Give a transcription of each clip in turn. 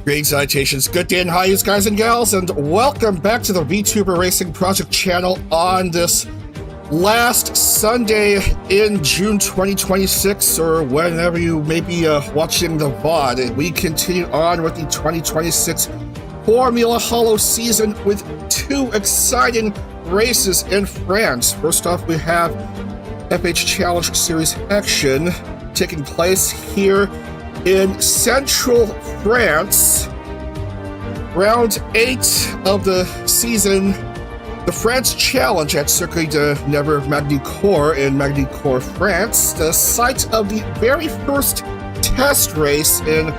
Great salutations, good day and hi, you guys and gals, and welcome back to the vTuber Racing Project channel on this last Sunday in June 2026, or whenever you may be watching the VOD. We continue on with the 2026 Formula Holo season with two exciting races in France. First off, we have FH Challenge Series action taking place here in central France. Round 8 of the season, the France Challenge at Circuit de Nevers Magny-Cours in Magny-Cours, France, the site of the very first test race in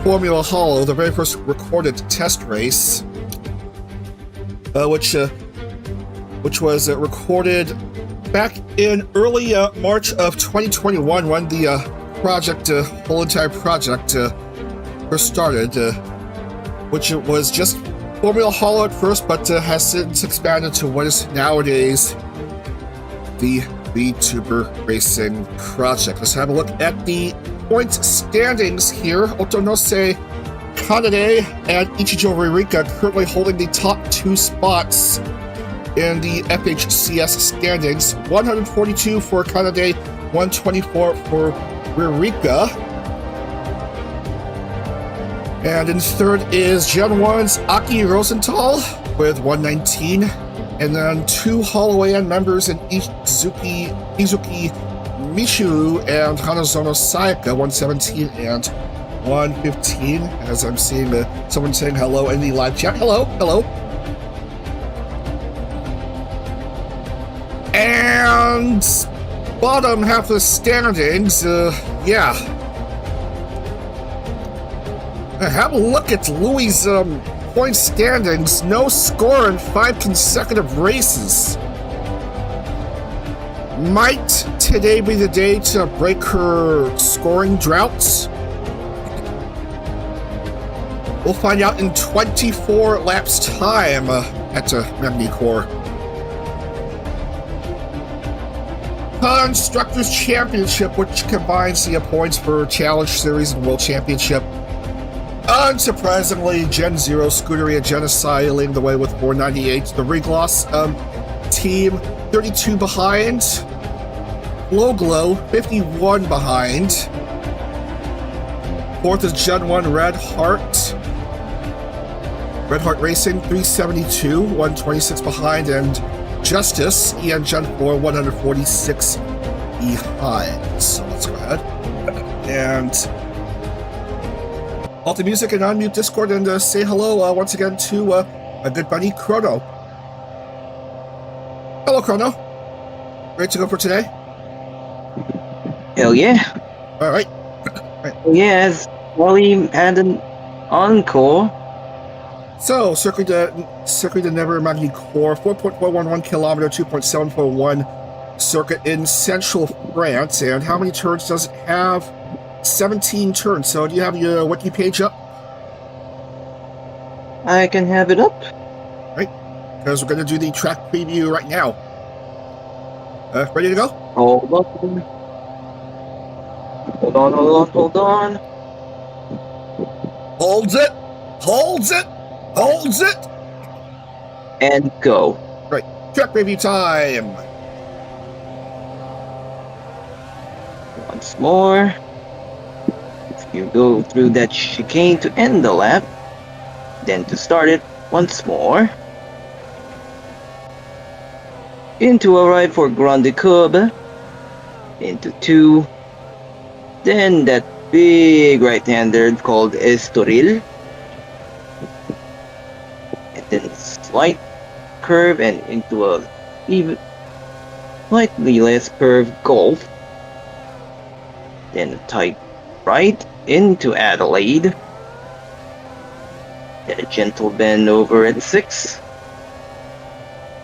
Formula Holo, the very first recorded test race, which was recorded back in early March of 2021 when the whole entire project first started, which was just Formula Holo at first, but has since expanded to what is nowadays the vTuber Racing Project. Let's have a look at the point standings here. Otonose Kanade and Ichijo Ririka currently holding the top two spots in the FHCS standings. 142 for Kanade, 124 for Ririka. And in third is Gen 1's Aki Rosenthal with 119. And then two Holoan members in Izuki Mishu and Hanazono Sayaka, 117 and 115. As I'm seeing someone saying hello in the live chat. Hello, hello. And bottom half of the standings, have a look at Louis' point standings. No score in 5 consecutive races. Might today be the day to break her scoring droughts? We'll find out in 24 laps time at Magny-Cours. Constructors Championship, which combines the points for Challenge Series and World Championship. Unsurprisingly, Gen 0 Scuderia Genesai leading the way with 498. The Regloss team 32 behind. Glow 51 behind. Fourth is Gen 1 Red Heart Racing 372, 126 behind, and Justice EN Gen 4 146 behind. So let's go ahead and halt the music and unmute Discord and say hello once again to my good buddy Chrono. Hello, Chrono. Ready to go for today? Hell yeah. All right. Yes, Wally had an encore. So, Circuit de Nevers Magny-Cours, 4.411 kilometer, 2.741 circuit in central France. And how many turns does it have? 17 turns. So, do you have your wiki page up? I can have it up. Right. Because we're going to do the track preview right now. Ready to go? Hold on. Holds it! And go. Right. Track preview time! Once more. If you go through that chicane to end the lap, then to start it once more. Into a right for Grande Curve. Into 2. Then that big right-hander called Estoril. And then slight curve and into a even slightly less curved Golf. Then a tight right into Adelaide. Then a gentle bend over at 6.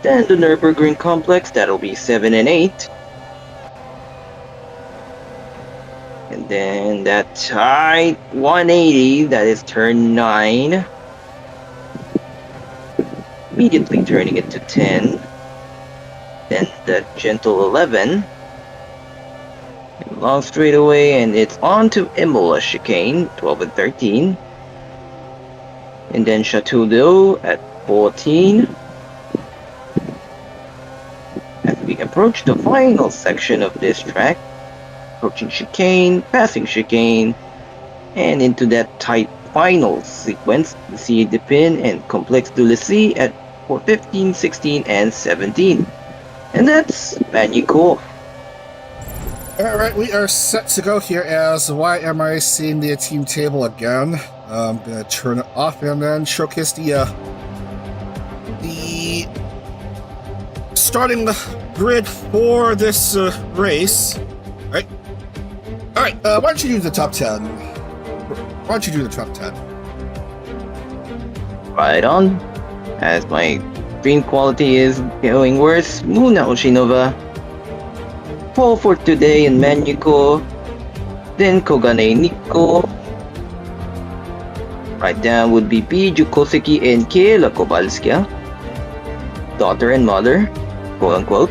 Then the Nürburgring complex, that'll be 7 and 8. And then that tight 180, that is turn 9. Immediately turning it to 10. Then that gentle 11. Long straightaway, and it's on to Imola chicane, 12 and 13. And then Chateau d'Eau at 14. As we approach the final section of this track, approaching chicane, passing chicane, and into that tight final sequence, we see the pin and Complex de Lucie at 15, 16, and 17. And that's Magny-Cours. Alright, we are set to go here as why am I seeing the team table again? I'm gonna turn it off and then showcase the starting grid for this race. Alright, why don't you do the top 10? Why don't you do the top 10? Right on. As my stream quality is going worse, Muna Oshinova. Pole for today in Magny-Cours. Then Kogane Nikko. Right down would be Biju Koseki and Keila Kovalskaya. Daughter and mother, quote unquote.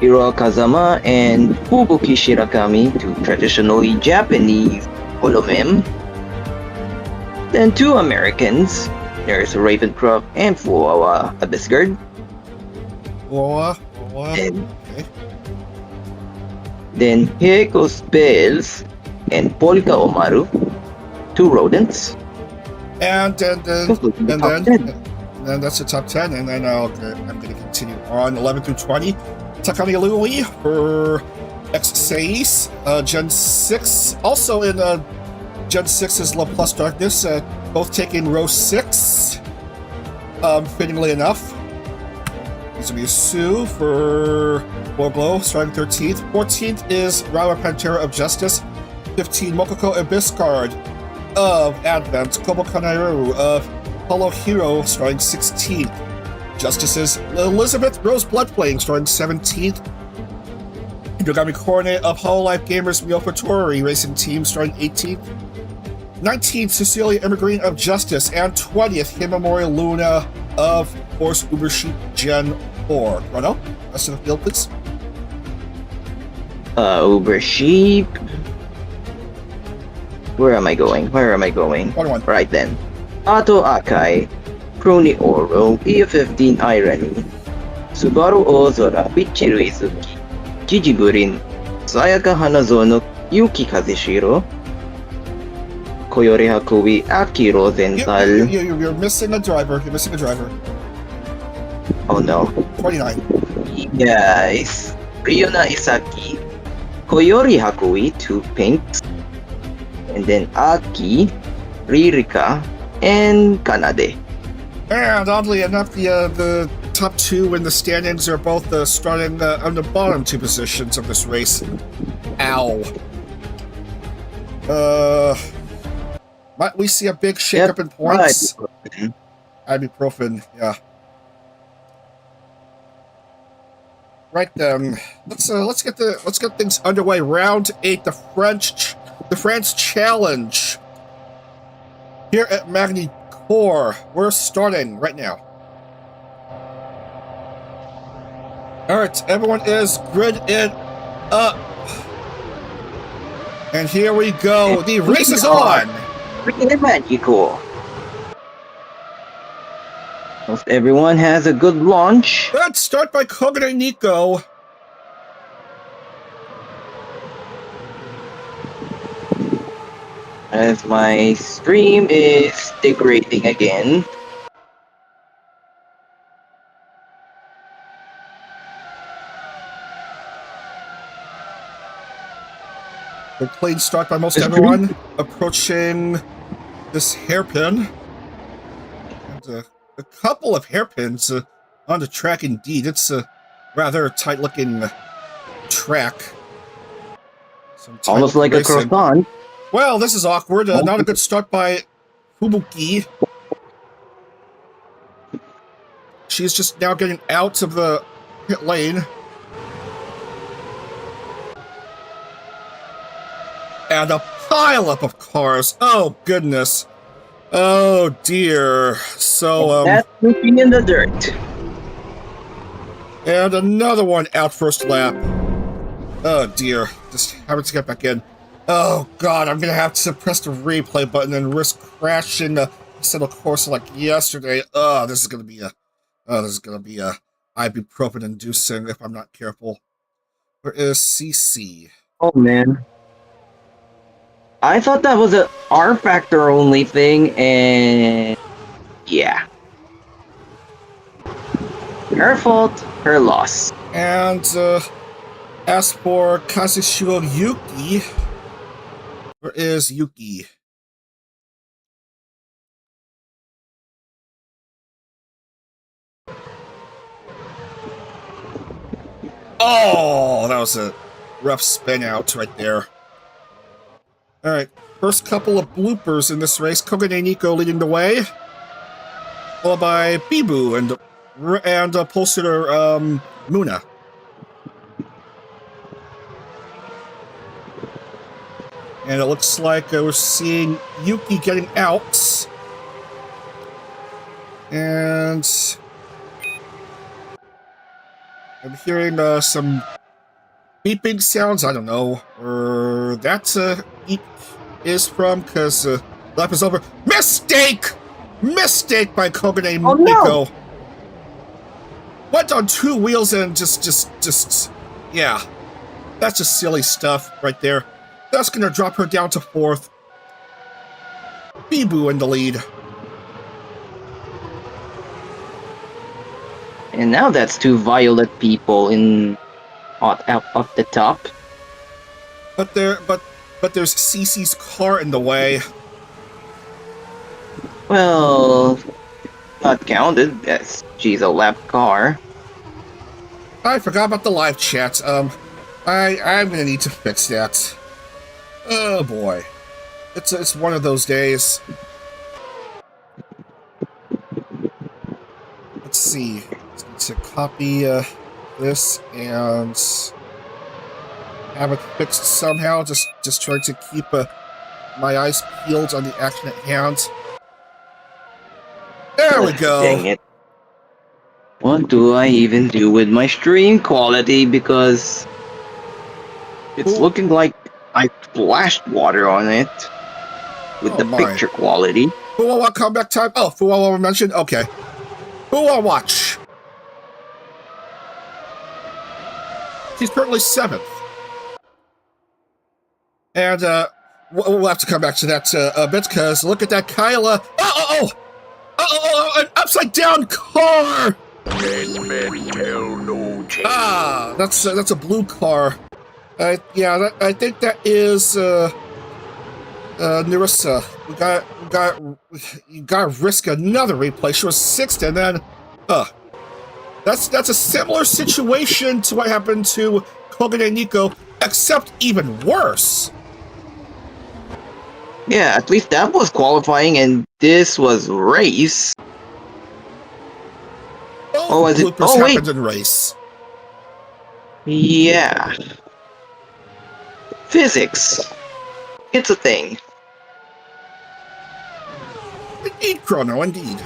Hiro Kazama and Fubuki Shirakami, two traditionally Japanese holomem. Then two Americans, there's Ravencroft and Fuawa Abyssgard. Okay. Then Heiko Spells and Polka Omaru, two rodents. And then that's the top 10, and then I'm going to continue on 11 through 20. Takami Lui for X6, Gen 6. Also in Gen 6 is Love Plus Darkness, both taking row 6, fittingly enough. This will be Sue for Warglow, starting 13th. 14th is Rawa Pantera of Justice. 15, Mokoko Abyssgard of Advent. Kobo Kanairu of Holo Hero, starting 16th. Justices Elizabeth Rose Bloodflame, starting 17th. Yogami Korne of Hololive Gamers Myofa Tori Racing Team, starting 18th. 19th, Cecilia Evergreen of Justice. And 20th, Himamori Luna of Force Uber Sheep Gen 4. Rono, rest of the field, please. Uber Sheep. Where am I going? 21. Right then. Ato Akai, Crony Oro, E15 Irony, Subaru Ozora, Michiru Izuki, Gigi Burin, Sayaka Hanazono, Yuki Kazushiro, Koyori Hakui, Aki Rosenthal. You're missing a driver. You're missing a driver. Oh no. 29. Yes. Ryuna Isaki, Koyori Hakui, two pinks. And then Aki, Ririka, and Kanade. And oddly enough, the top two in the standings are both starting on the bottom two positions of this race. Ow. Might we see a big shakeup in points? Ibuprofen, yeah. Right then, let's get things underway. Round 8, the France Challenge here at Magny-Cours. We're starting right now. All right, everyone is gridded up, and here we go. The race is on. Magny-Cours. Most everyone has a good launch. Let's start by Kogane Nico. As my stream is degrading again. Good clean start by most everyone. Approaching this hairpin. And a couple of hairpins on the track indeed. It's a rather tight-looking track. Almost like racing. A croissant. Well, this is awkward. Not a good start by Fubuki. She's just now getting out of the pit lane. And a pileup of cars. Oh, goodness. Oh, dear. So, that's moving in the dirt. And another one out first lap. Oh, dear. Just having to get back in. Oh god, I'm gonna have to press the replay button and risk crashing the settle course like yesterday. This is gonna be a ibuprofen inducing if I'm not careful. Where is CC? Oh man. I thought that was a R factor only thing, and yeah. Her fault, her loss. And as for Kazushiro Yuki, where is Yuki? Oh, that was a rough spin out right there. Alright, first couple of bloopers in this race. Kogane Nico leading the way, followed by Bibu and pole sitter Muna. And it looks like we're seeing Yuki getting out. And I'm hearing some beeping sounds. I don't know where that beep is from, because lap is over. Mistake by Kogane Oh, Nico. no. Went on two wheels and just yeah. That's just silly stuff right there. That's gonna drop her down to fourth. Bibu in the lead. And now that's two violet people up the top. But there's CC's car in the way. Well, not counted, as she's a lap car. I forgot about the live chat. I'm gonna need to fix that. Oh boy, it's one of those days. Let's see. To copy this and have it fixed somehow. Just trying to keep my eyes peeled on the action at hand. There we go. Dang it. What do I even do with my stream quality? Because it's looking like I splashed water on it with the picture quality. Fuwawa comeback time. Oh, Fuwawa mentioned. Okay. Fuwawa watch. She's currently 7th. And we'll have to come back to that a bit, because look at that Kyla. An upside down car. That's a blue car. Yeah, I think that is Nerissa. You gotta risk another replay. She was 6th, and then that's a similar situation to what happened to Kogane Nico, except even worse. Yeah, at least that was qualifying, and this was race. Was it? Oh, wait. Happened in race. Yeah. Physics. It's a thing. Indeed, Chrono, indeed.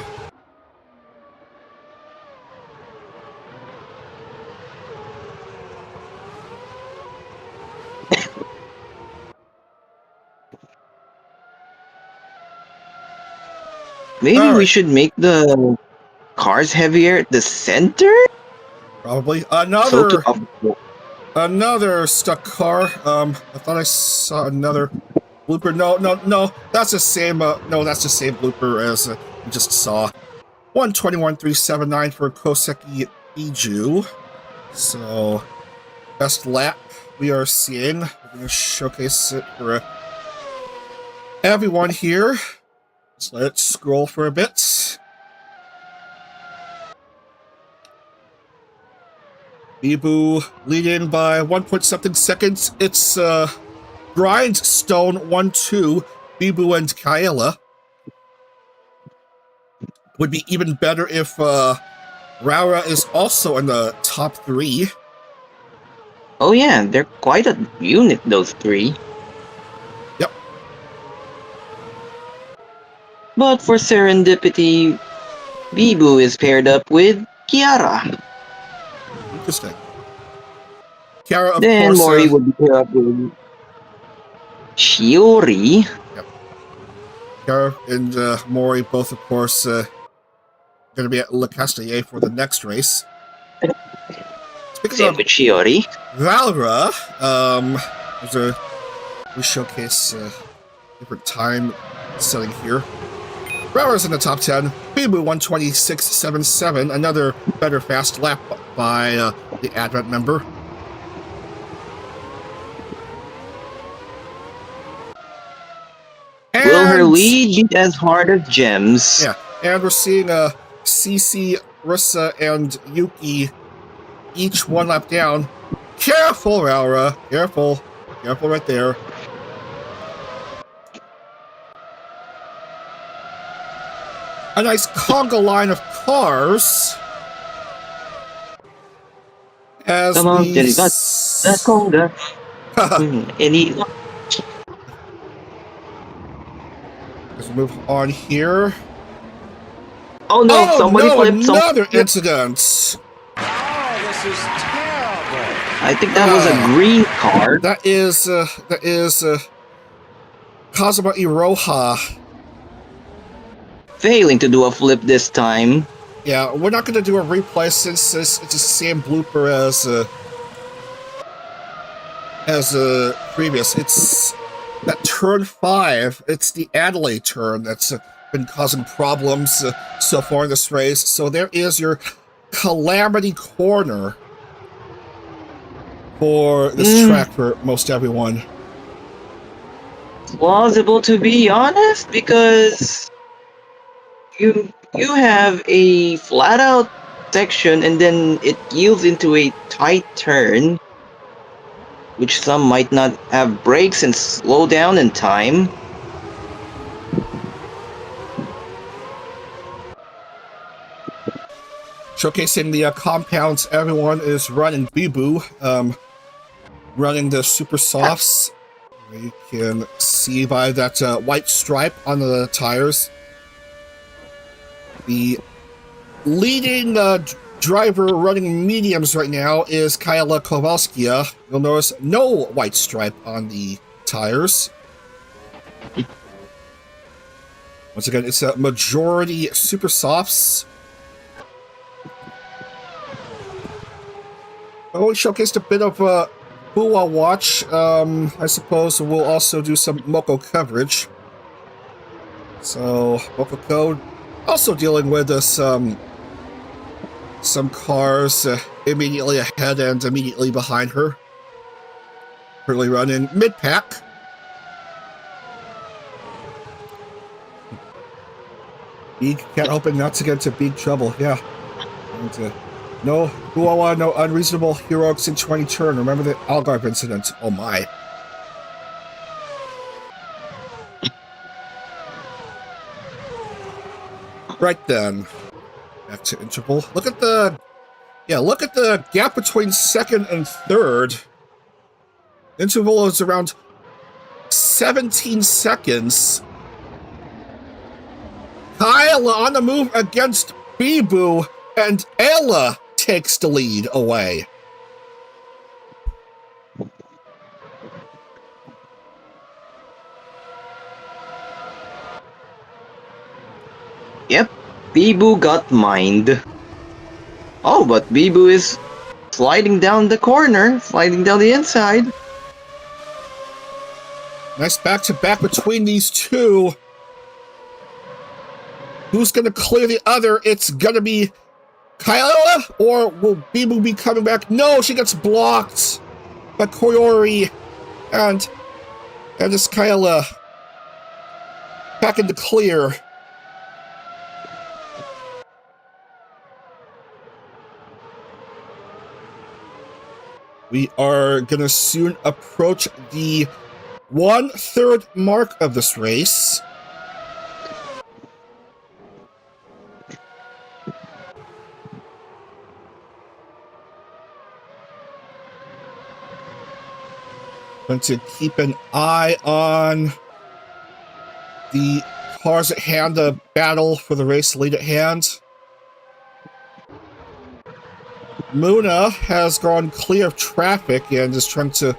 Maybe we should make the cars heavier at the center? Probably. Another stuck car. I thought I saw another blooper. No. That's the same. No, that's the same blooper as we just saw. 121.379 for Koseki Iju. So, best lap we are seeing. We're going to showcase it for everyone here. So let's scroll for a bit. Bibu leading by 1 seconds. It's Grindstone 1-2. Bibu and Kaela. Would be even better if Raura is also in the top 3. Oh yeah, they're quite a unit, those 3. Yep. But for serendipity, Bibu is paired up with Kiara. Interesting. Kiara, of then course. Mori would be paired up with Chiori. Kara and Mori both, of course, going to be at Le Castellet for the next race. Speaking Same of with Chiori. Valra, we showcase different time setting here. Valra's in the top 10. Bibu 126.77, another better fast lap by the Advent member. Will her lead be as hard as Gems? Yeah, and we're seeing Cece, Rissa, and Yuki each one lap down. Careful, Valra. Careful. Careful right there. A nice conga line of cars. As Come on, Jenny, got the conga. Let's move on here. Oh no, somebody flipped. Another incident. Oh, this is terrible. I think that was a green car. That is Kazuma Iroha. Failing to do a flip this time. Yeah, we're not going to do a replay since it's the same blooper as previous. It's that turn 5. It's the Adelaide turn that's been causing problems so far in this race. So there is your calamity corner for this track for most everyone. Plausible, to be honest, because you have a flat out section and then it yields into a tight turn, which some might not have brakes and slow down in time. Showcasing the compounds, everyone is running Bibu, running the super softs. You can see by that white stripe on the tires. The leading driver running mediums right now is Kyla Kowalskia. You'll notice no white stripe on the tires. Once again, it's a majority super softs. Oh, we showcased a bit of Bua Watch. I suppose we'll also do some Moko coverage. So, Moko Code also dealing with some cars immediately ahead and immediately behind her. Currently running mid-pack. Big cat hoping not to get into big trouble, yeah. And, no Buawa, no unreasonable heroics in 20 turn. Remember the Algarve incident. Oh my. Right then. Back to interval. Look at the gap between second and third. Interval is around 17 seconds. Kyle on the move against Bibu, and Ella takes the lead away. Yep, Bibu got mined. Oh, but Bibu is sliding down the corner, sliding down the inside. Nice back-to-back between these two. Who's going to clear the other? It's going to be Kyla, or will Bibu be coming back? No, she gets blocked by Koyori, and it's Kyla back in the clear. We are going to soon approach the 1/3 mark of this race. Going to keep an eye on the cars at hand, the battle for the race lead at hand. Muna has gone clear of traffic and is trying to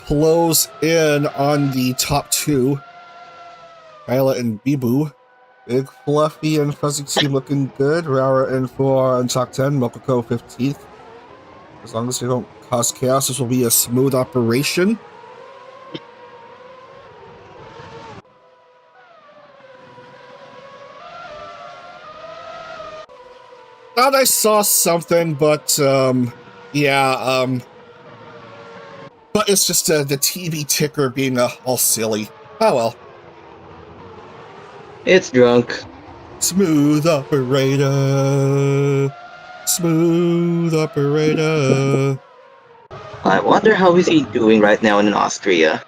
close in on the top two. Kyla and Bibu. Big Fluffy and Fuzzy team looking good. Rara in 4 and top 10. Mokoko 15th. As long as they don't cause chaos, this will be a smooth operation. Thought I saw something, but yeah, but it's just the TV ticker being all silly. Oh well. It's drunk. Smooth operator. Smooth operator. I wonder how is he doing right now in Austria.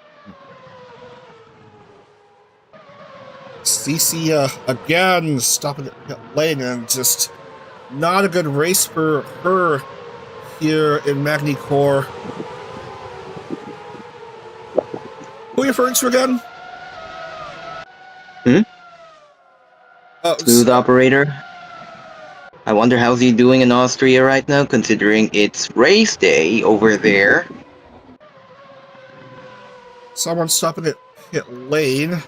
CC again stopping at pit lane, and just not a good race for her here in Magny-Cours. Who are you referring to again? Smooth operator. I wonder how's he doing in Austria right now, considering it's race day over there. Someone stopping at pit lane.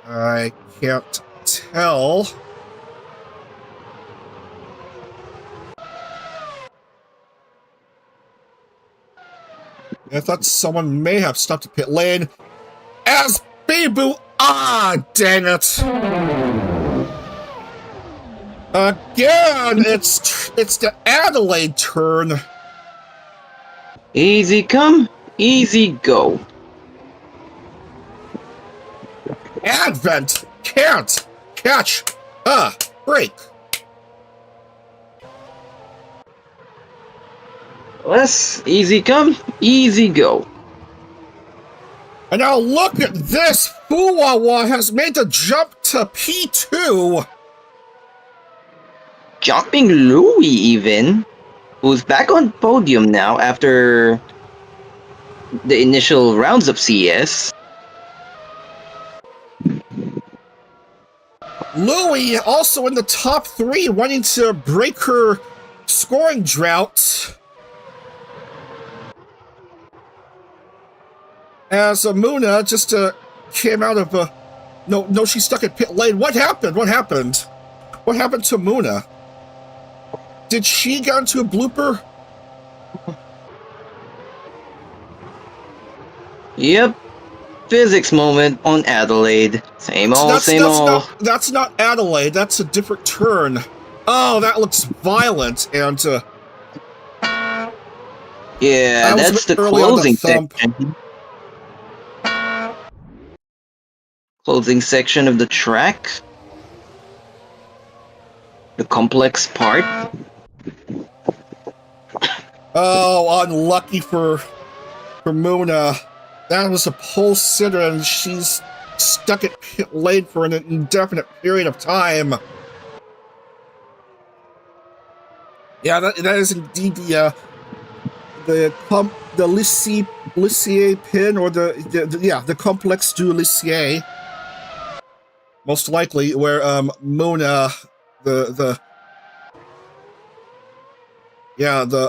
I can't tell. I thought someone may have stopped at pit lane. As Bibu, dang it! Again, it's the Adelaide turn. Easy come, easy go. Advent can't catch a break. Less easy come, easy go. And now look at this! Fuwawa has made the jump to P2! Jumping Louis even, who's back on podium now after the initial rounds of CS. Louis also in the top 3, wanting to break her scoring drought. As Muna just came out of no, she's stuck at pit lane. What happened? What happened? What happened to Muna? Did she get into a blooper? Yep. Physics moment on Adelaide. Same old, same old. That's not Adelaide. That's a different turn. Oh, that looks violent. And yeah, that's the closing section. Closing section of the track. The complex part. Oh, unlucky for Muna. That was a pole sitter, and she's stuck at pit lane for an indefinite period of time. Yeah, that is indeed the Lissier pin, or the complex du Lissier. Most likely, where Muna the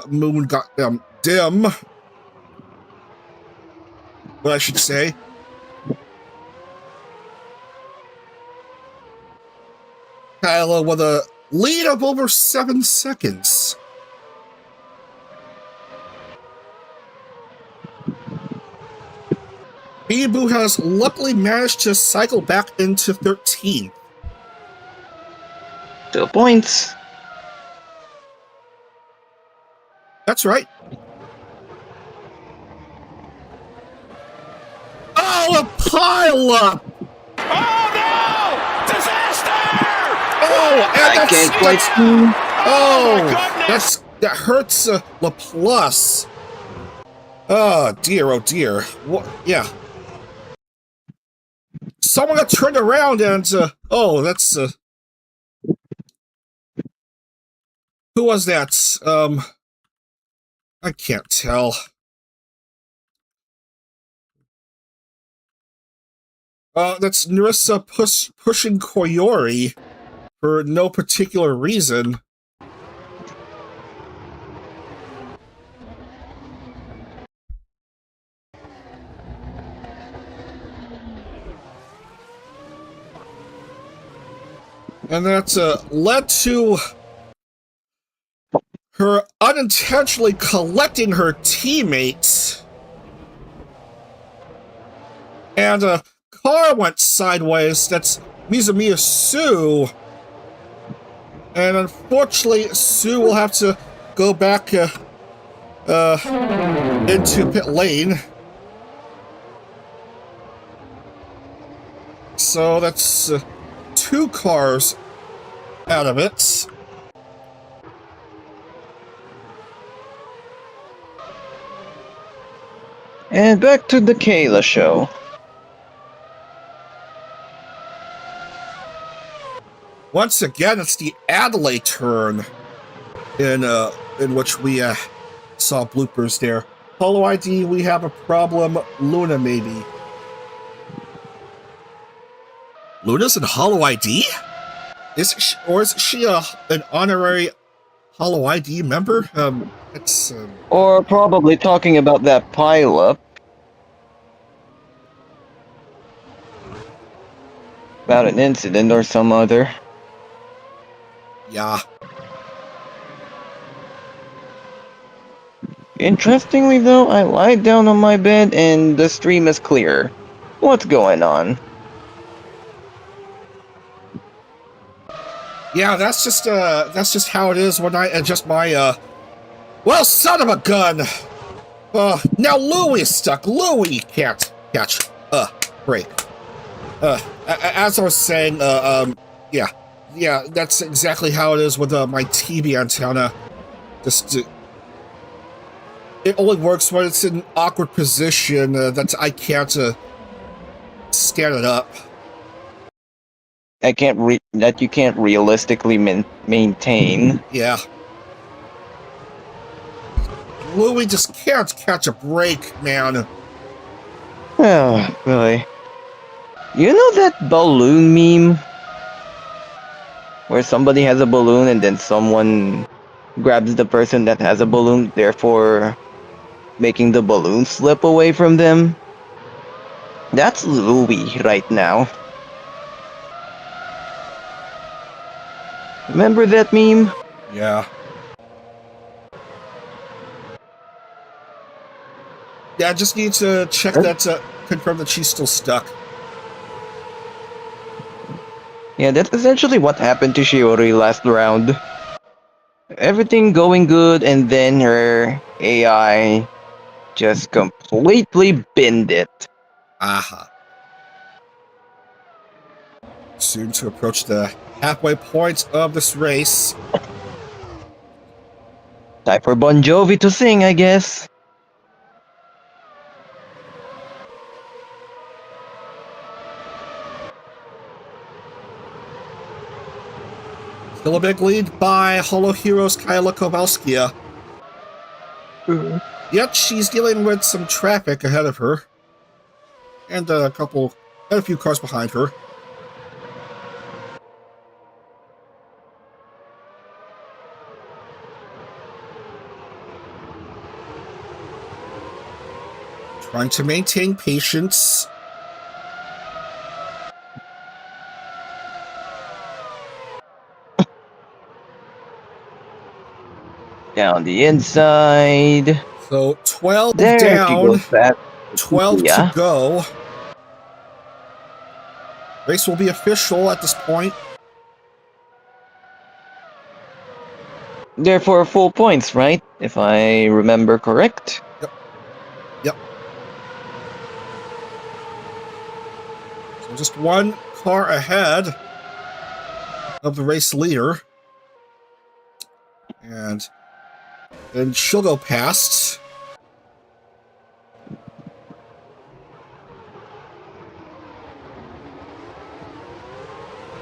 moon got dim. What I should say. Kyla with a lead of over 7 seconds. Bibu has luckily managed to cycle back into 13th. 2 points. That's right. Oh, a pile-up! Oh no! Disaster! Oh, and I can't quite. Oh, that hurts Laplace. Oh dear. What? Yeah. Someone got turned around and oh, that's who was that? I can't tell. That's Narissa pushing Koyori for no particular reason. And that led to her unintentionally collecting her teammates. And a car went sideways. That's Mizamiya Sue. And unfortunately, Sue will have to go back into pit lane. So that's 2 cars out of it. And back to the Kayla show. Once again, it's the Adelaide turn in which we saw bloopers there. Holo ID, we have a problem. Luna, maybe. Luna's in Holo ID? Is she an honorary Holo ID member? Or probably talking about that pileup. About an incident or some other. Yeah. Interestingly though, I lied down on my bed and the stream is clear. What's going on? Yeah, that's just how it is when I adjust my well, son of a gun! Now Louie is stuck. Louie can't catch. Break. As I was saying, yeah, that's exactly how it is with my TV antenna. It only works when it's in an awkward position that I can't stand it up. That you can't realistically maintain. Yeah. Louie just can't catch a break, man. Oh, really. You know that balloon meme? Where somebody has a balloon and then someone grabs the person that has a balloon, therefore making the balloon slip away from them? That's Louie right now. Remember that meme? Yeah. Yeah, I just need to check that to confirm that she's still stuck. Yeah, that's essentially what happened to Shiori last round. Everything going good, and then her AI just completely binned it. Aha. Soon to approach the halfway point of this race. Time for Bon Jovi to sing, I guess. Still a big lead by Holo Heroes Kyla Kowalskia. Yet she's dealing with some traffic ahead of her. And a few cars behind her. Trying to maintain patience. Down the inside. So 12 there down, she goes 12 yeah. to go. Race will be official at this point. Therefore, full points, right? If I remember correct. Yep. So just one car ahead of the race leader. And then she'll go past.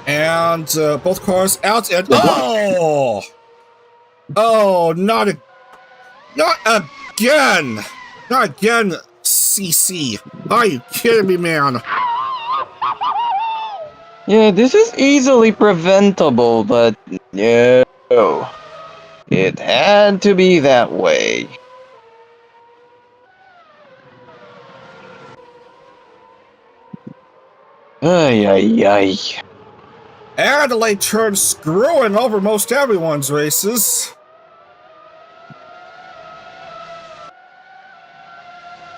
And both cars out and oh, not again, CC. Are you kidding me, man? Yeah, this is easily preventable, but no, it had to be that way. Ay, ay, ay. Adelaide turned screwing over most everyone's races.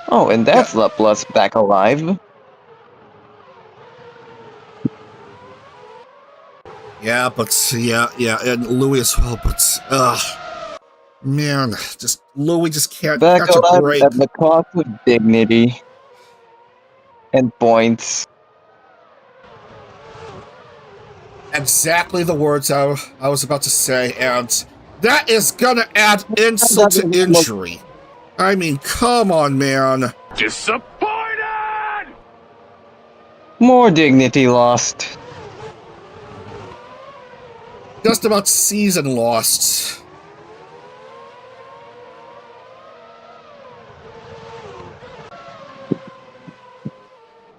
Oh, and that's Laplace back alive. Yeah, and Louis as well, but man, Louis just can't Back catch a alive break. at the cost of dignity and points. Exactly the words I was about to say, and that is gonna add insult to injury. I mean, come on, man. Disappointed! More dignity lost. Just about season lost.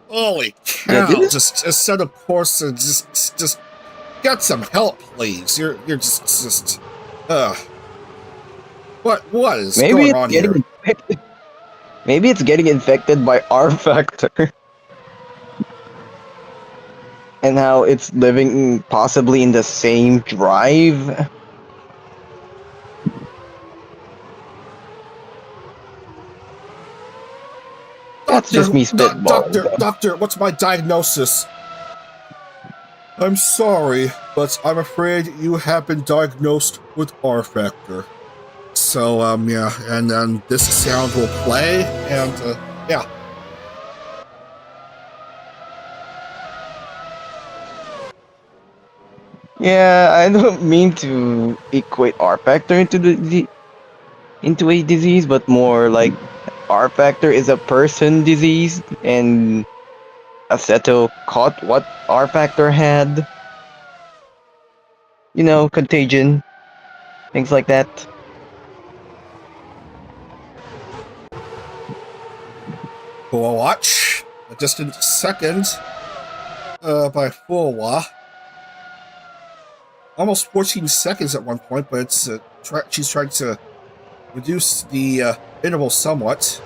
Holy cow! Just a set of porcelain. Just get some help, please. You're just. What is going on here? Infected. Maybe it's getting infected by R factor. And how it's living possibly in the same drive. That's just me spitballing. Doctor, what's my diagnosis? I'm sorry, but I'm afraid you have been diagnosed with R factor. So, yeah, and then this sound will play, and, yeah. Yeah, I don't mean to equate R factor into a disease, but more like R factor is a person disease, and Aceto caught what R factor had. You know, contagion, things like that. Full watch, a distant second, by Fuwa. Almost 14 seconds at one point, but it's she's trying to reduce the interval somewhat.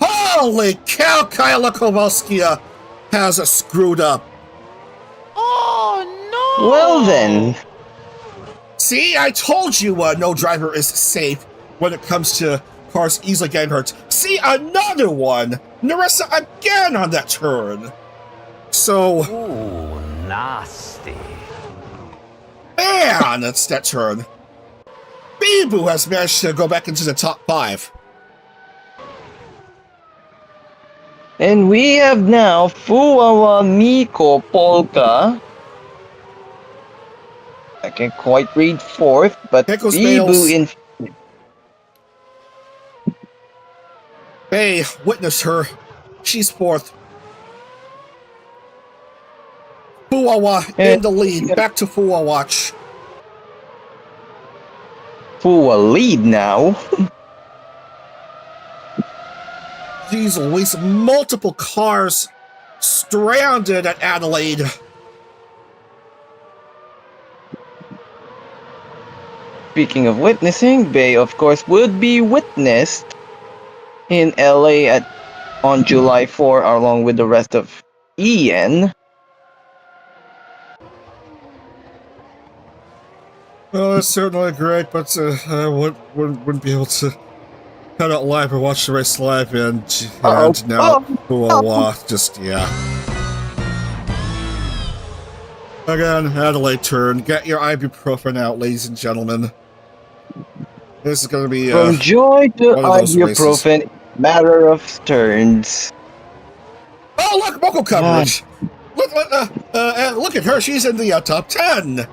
Holy cow, Kyla Kowalski has screwed up. Oh no! Well then. See, I told you no driver is safe when it comes to cars easily getting hurt. See, another one! Narissa again on that turn. So... Ooh, nasty. Man, it's that turn. Bibu has managed to go back into the top 5. And we have now Fuwawa Miko Polka. I can't quite read 4th, but Pickles Bibu Bales. in... Hey, witness her. She's 4th. Fuwawa in the lead. Back to Fuwa watch. Fuwa lead now. Jeez Louise, multiple cars stranded at Adelaide. Speaking of witnessing, Bay of course would be witnessed in LA on July 4 along with the rest of EN. Well, it's certainly great, but I wouldn't be able to cut out live or watch the race live, and now, just, yeah. Again, Adelaide turn. Get your ibuprofen out, ladies and gentlemen. This is going to be From joy to ibuprofen, matter of turns. Oh, look, vocal coverage. Look at her. She's in the top 10.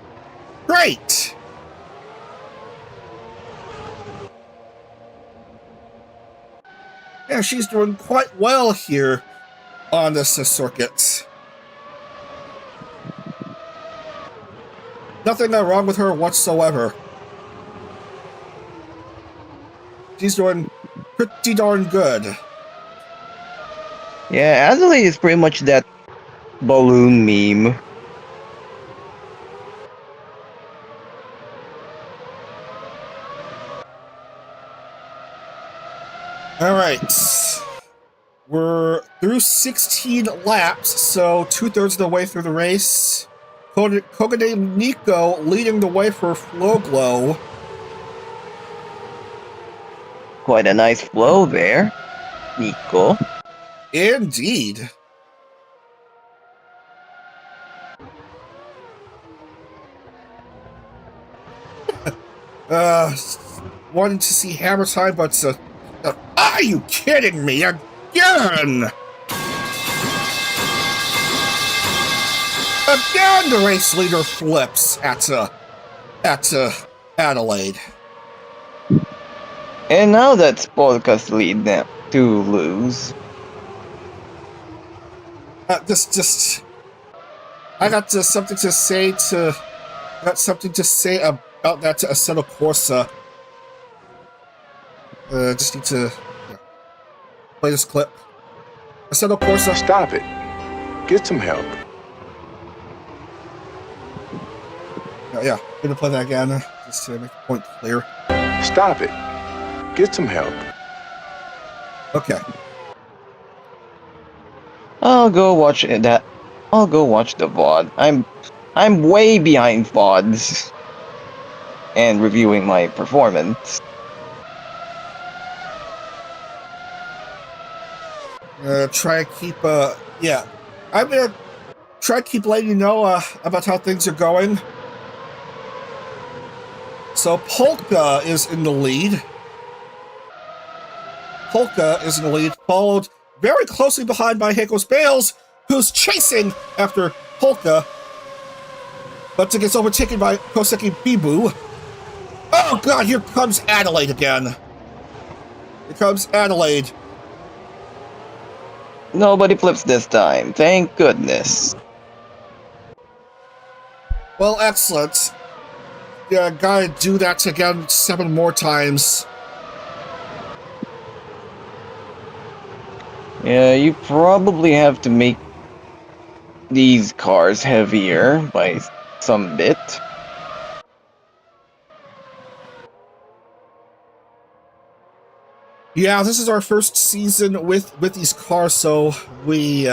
Great. Yeah, she's doing quite well here on this circuit. Nothing wrong with her whatsoever. She's doing pretty darn good. Yeah, Adelaide is pretty much that balloon meme. All right. We're through 16 laps, so 2/3 of the way through the race. Kogane Nico leading the way for Flow Glow. Quite a nice flow there, Nico. Indeed. Wanted to see Hammer Time, but are you kidding me again? Again, the race leader flips at Adelaide. And now that's Polka's lead now to lose. I got something to say about that to Assetto Corsa. Just need to play this clip. Assetto Corsa. Stop it. Get some help. Yeah, gonna play that again, just to make the point clear. Stop it. Get some help. Okay. I'll go watch that. I'll go watch the VOD. I'm way behind VODs and reviewing my performance. Try to keep I'm gonna try to keep letting you know about how things are going. So Polka is in the lead. Followed very closely behind by Heikos Bales, who's chasing after Polka, but gets overtaken by Koseki Bibu. Oh god, here comes Adelaide again. Nobody flips this time, thank goodness. Well, excellent. Yeah, gotta do that again 7 more times. Yeah, you probably have to make these cars heavier by some bit. Yeah, this is our first season with these cars, so we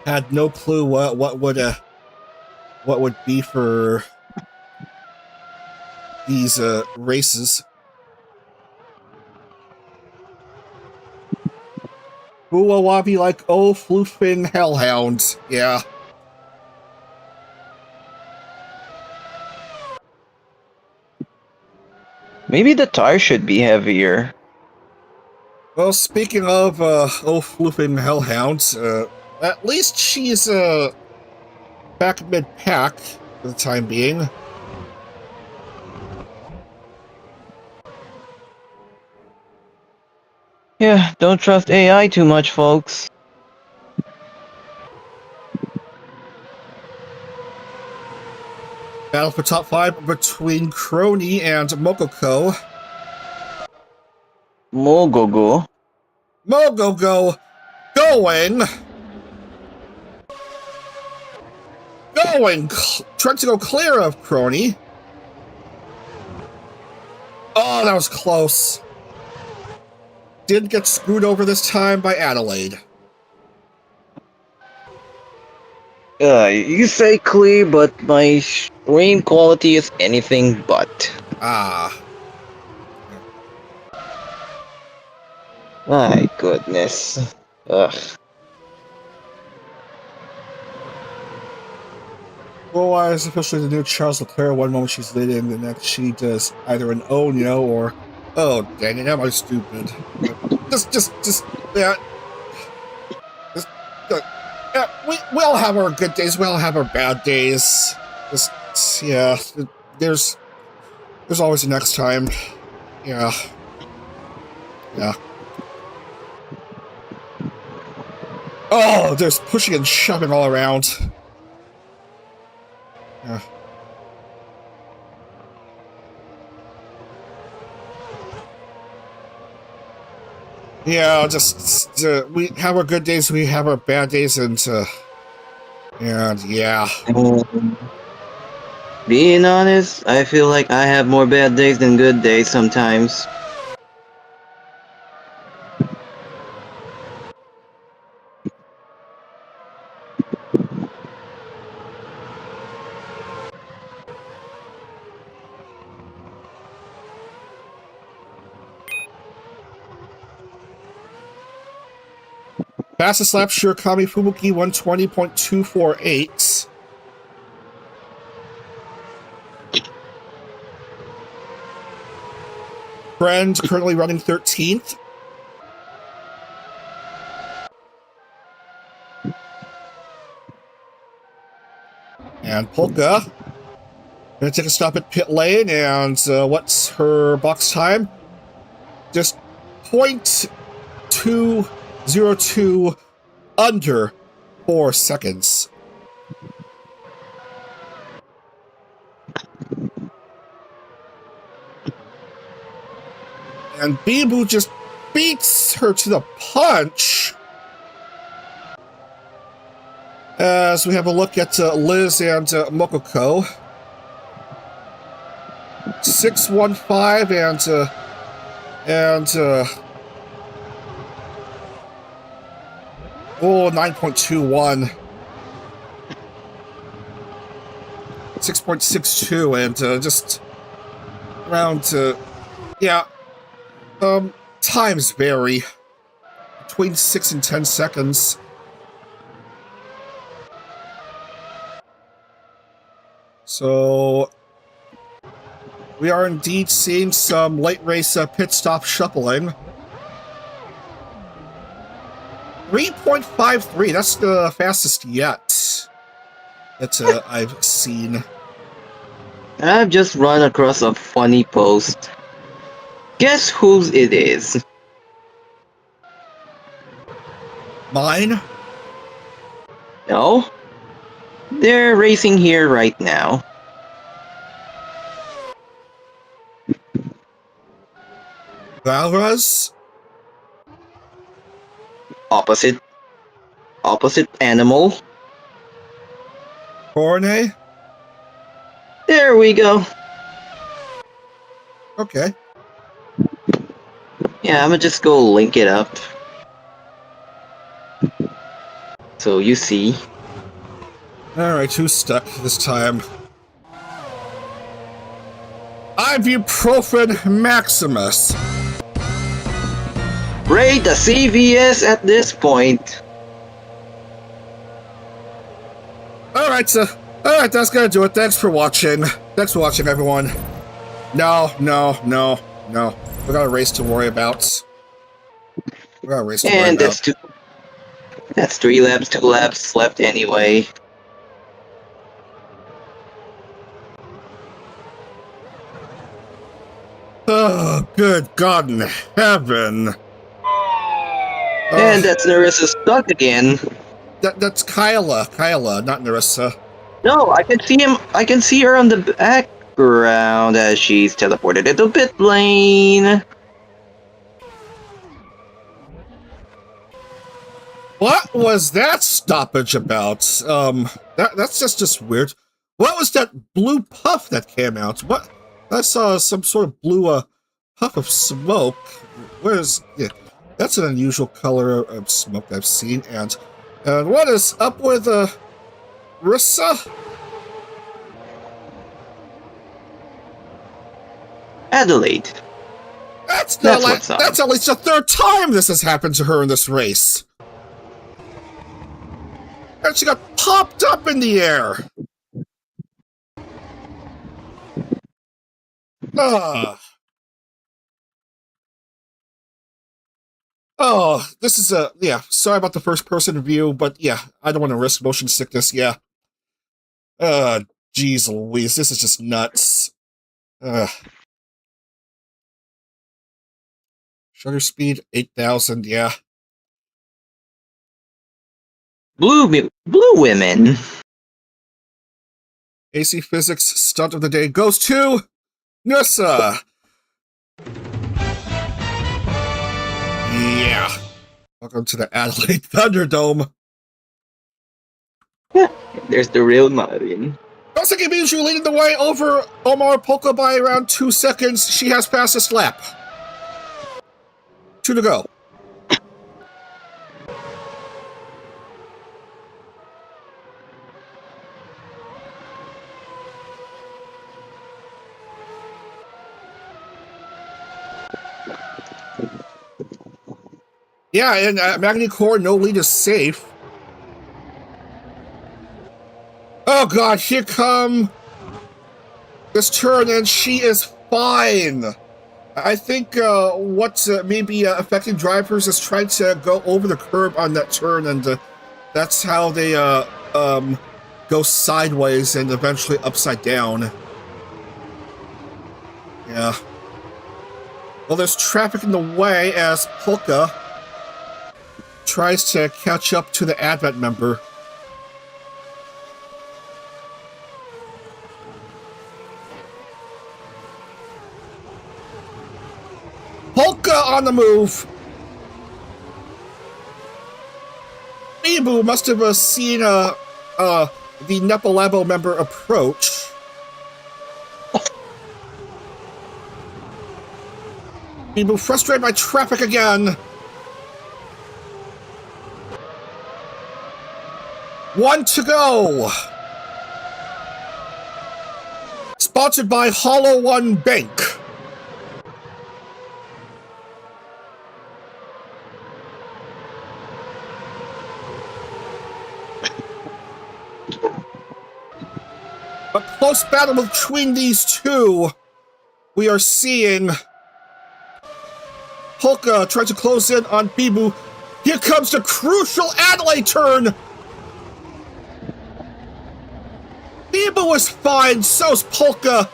had no clue what would be for these races. Who will I be like, oh, floofing hellhounds? Yeah. Maybe the tire should be heavier. Well, speaking of oh, floofing hellhounds, at least she's back mid-pack for the time being. Yeah, don't trust AI too much, folks. Battle for top 5 between Crony and Mokoko. Mogogo. Mogogo trying to go clear of Crony. Oh, that was close. Didn't get screwed over this time by Adelaide. You say clear, but my stream quality is anything but. Ah. My goodness. Ugh. Well, is officially the new Charles Leclerc. One moment she's leading, the next she does either an oh no or oh dang it, am I stupid? Yeah. Yeah, we all have our good days. We all have our bad days. Yeah. There's always a next time. Yeah. Oh, there's pushing and shoving all around. Yeah. Yeah, we have our good days, we have our bad days, and yeah. Being honest, I feel like I have more bad days than good days sometimes. Fastest lap, Shirakami Fubuki, 120.248. Friend currently running 13th. And Polka gonna take a stop at pit lane, and what's her box time? Just 0.202 under 4 seconds. And Bibu just beats her to the punch. As we have a look at Liz and Mokoko. 615 9.21. 6.62 and just around yeah. Times vary between 6 and 10 seconds. So we are indeed seeing some late race pit stop shuffling. 3.53, that's the fastest yet that I've seen. I've just run across a funny post. Guess whose it is? Mine? No? They're racing here right now. Valras? Opposite animal. Corne? There we go. Okay. Yeah, I'm gonna just go link it up. So you see. Alright, who's stuck this time? Ibuprofen Maximus. Rate the CVS at this point. Alright, that's gonna do it. Thanks for watching. Thanks for watching, everyone. No. We got a race to worry about. And that's 3 laps, 2 laps left anyway. Oh, good God in heaven. And that's Narissa stuck again. That's Kyla, not Narissa. No, I can see him. I can see her on the background as she's teleported into pit lane. What was that stoppage about? That's just weird. What was that blue puff that came out? What? I saw some sort of blue puff of smoke. Yeah, that's an unusual color of smoke I've seen. And what is up with Rissa? Adelaide. That's what's up. That's at least the 3rd time this has happened to her in this race. And she got popped up in the air. Oh, this is yeah, sorry about the first person view, but yeah, I don't want to risk motion sickness, yeah. Jeez Louise, this is just nuts. Shutter speed, 8,000, yeah. Blue women. AC Physics stunt of the day goes to Nusa. Yeah. Welcome to the Adelaide Thunderdome. There's the real Marvin. Kosaki Bijou leading the way over Omar Polka by around 2 seconds. She has fastest lap. 2 to go. Yeah, and Magny-Cours, no lead is safe. Oh god, here come this turn, and she is fine. I think what's maybe affecting drivers is trying to go over the curb on that turn, and that's how they go sideways and eventually upside down. Yeah. Well, there's traffic in the way as Polka tries to catch up to the Advent member. Polka on the move! Bibu must have seen the Nepalabo member approach. Bibu frustrated by traffic again. One to go. Sponsored by Holo One Bank. A close battle between these two. We are seeing Polka trying to close in on Bibu. Here comes the crucial Adelaide turn. Bibu is fine, so's Polka.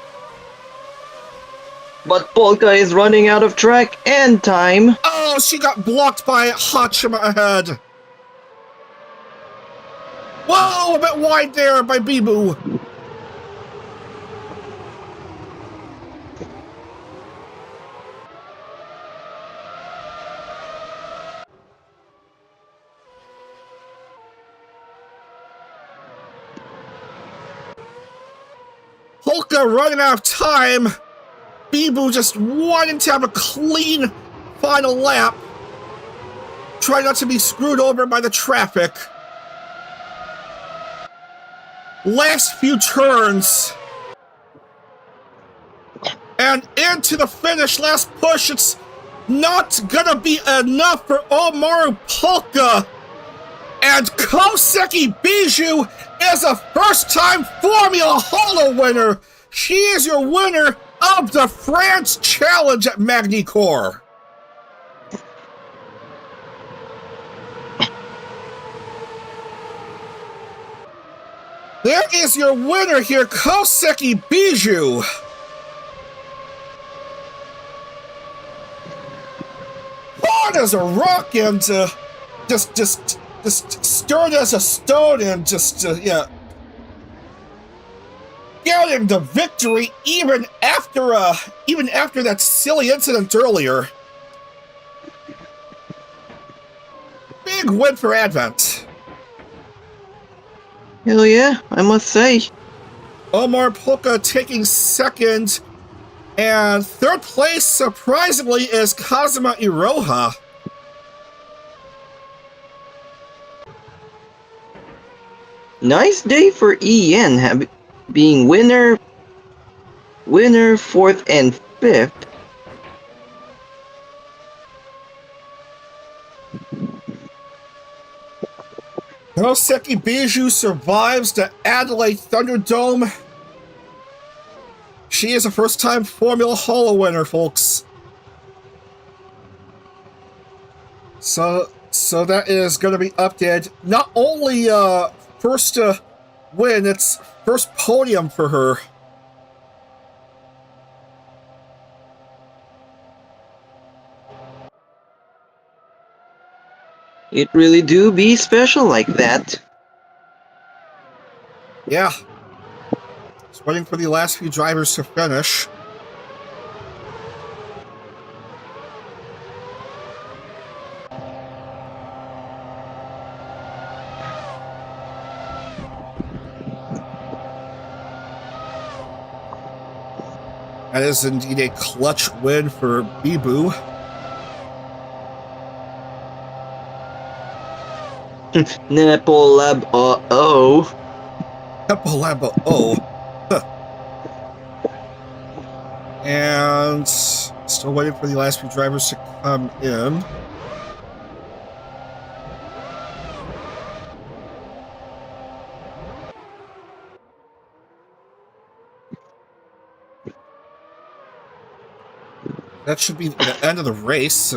But Polka is running out of track and time. Oh, she got blocked by Hachima ahead. Whoa, a bit wide there by Bibu. Polka running out of time. Bibu just wanting to have a clean final lap. Try not to be screwed over by the traffic. Last few turns. And into the finish. Last push. It's not gonna be enough for Omaru Polka. And Koseki Bijou is a first-time Formula Holo winner. She is your winner of the France Challenge at Magny-Cours. There is your winner here, Koseki Bijou. Hard as a rock and just stern as a stone and yeah. Getting the victory even after that silly incident earlier. Big win for Advent. Hell yeah, I must say. Omar Polka taking second, and third place, surprisingly, is Kazuma Iroha. Nice day for EN, being winner, fourth and fifth. Koseki Bijou survives the Adelaide Thunderdome. She is a first-time Formula Holo winner, folks. So that is going to be updated. Not only first win, it's first podium for her. It really do be special like that. Yeah. Just waiting for the last few drivers to finish. That is indeed a clutch win for Bibu. Nepalab Nepalabo And still waiting for the last few drivers to come in. That should be the end of the race.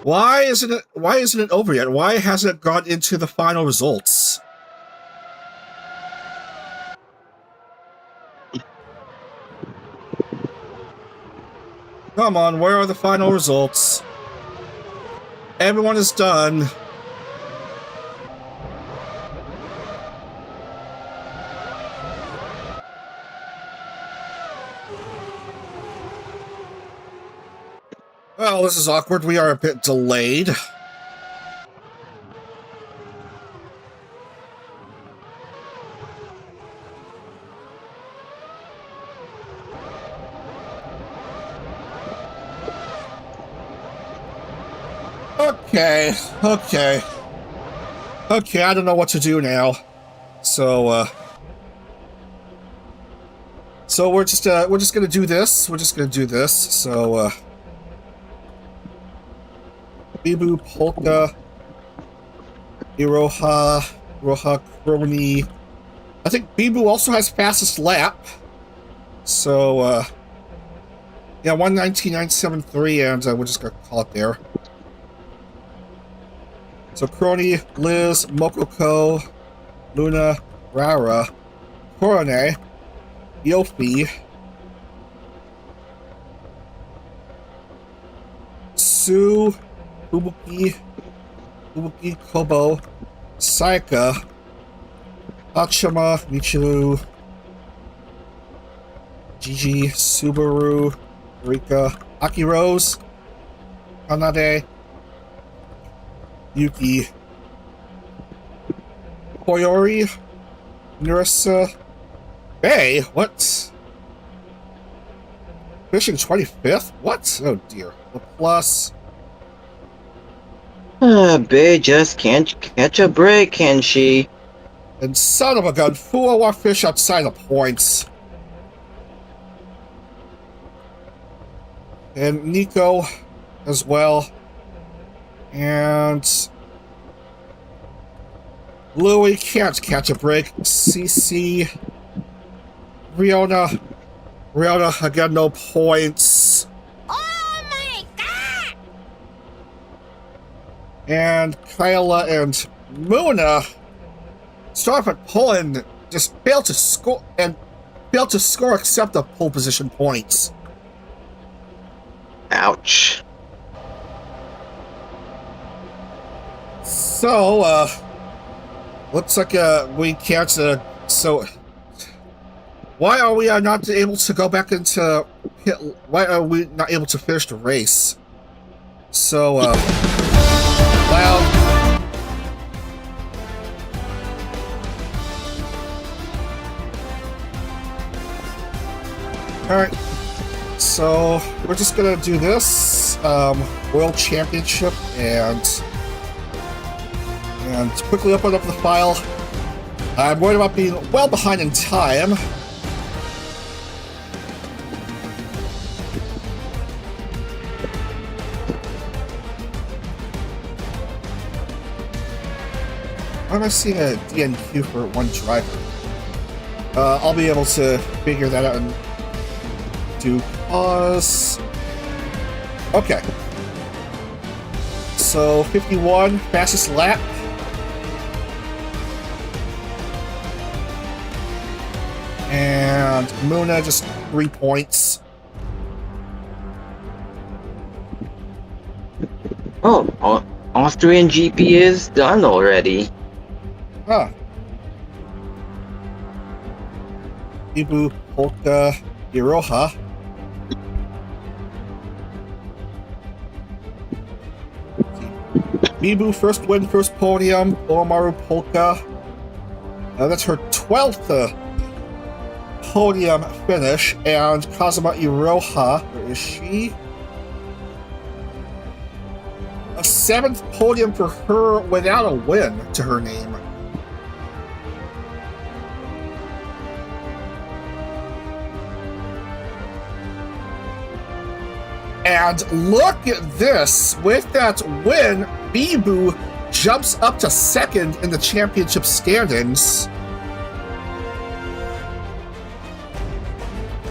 Why isn't it over yet? Why hasn't it gone into the final results? Come on, where are the final results? Everyone is done. Well, this is awkward. We are a bit delayed. Okay, I don't know what to do now. So we're just gonna do this. So, Bibu, Polka, Iroha, Kroni. I think Bibu also has fastest lap. So, yeah, 1:19.973, and we're just gonna call it there. So Kroni, Liz, Mokoko, Luna, Rara, Korone, Yofi, Sue, Ubuki, Kobo, Saika, Achama, Michiru, Gigi, Subaru, Rika, Aki Rose, Kanade, Yuki, Koyori, Nurisa, Bay, what? Fishing 25th? What? Oh dear. The plus. Bay just can't catch a break, can she? And son of a gun, 4 fish outside the points. And Nico as well. And Louis can't catch a break. CC, Riona, again, no points. Oh my god! And Kyla and Muna start off at pulling, just failed to score except the pole position points. Ouch. So, looks like we can't. So, why are we not able to go back into pit? Why are we not able to finish the race? So, well, all right. So we're just gonna do this World Championship and quickly open up the file. I'm worried about being well behind in time. Why am I seeing a DNQ for one driver? I'll be able to figure that out and do pause. Okay. So 51, fastest lap. And Muna just 3 points. Oh, Austrian GP is done already. Huh. Ibu, Polka, Iroha. Mibu, first win, first podium. Omaru, Polka. That's her 12th podium finish. And Kazuma Iroha, where is she? A 7th podium for her without a win to her name. And look at this! With that win, Bibu jumps up to 2nd in the championship standings.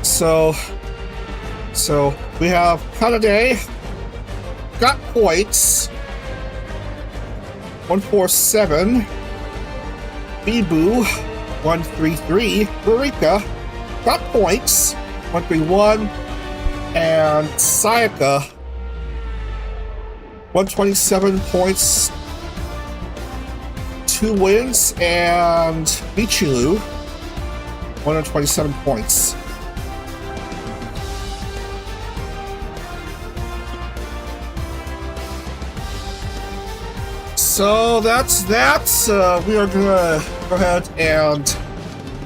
So We have Castellet, got points. 147. Bibu, 133. Rika, got points. 131. And Sayaka, 127 points. 2 wins. And Michilu, 127 points. So that's that. We are gonna go ahead and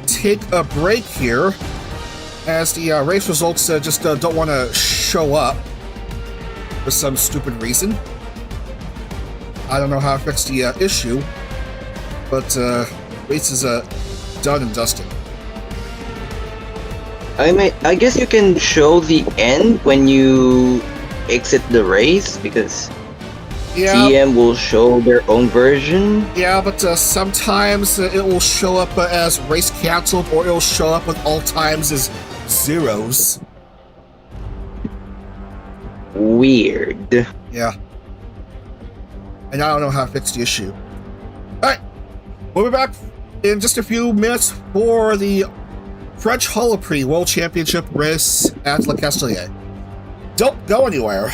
take a break here, as the race results just don't want to show up for some stupid reason. I don't know how to fix the issue, but race is done and dusted. I guess you can show the end when you exit the race, because Yeah, TM will show their own version. yeah, but sometimes it will show up as race canceled, or it'll show up with all times as zeros. Weird. Yeah. And I don't know how to fix the issue. Alright, we'll be back in just a few minutes for the French Holo Prix World Championship race at Le Castellet. Don't go anywhere.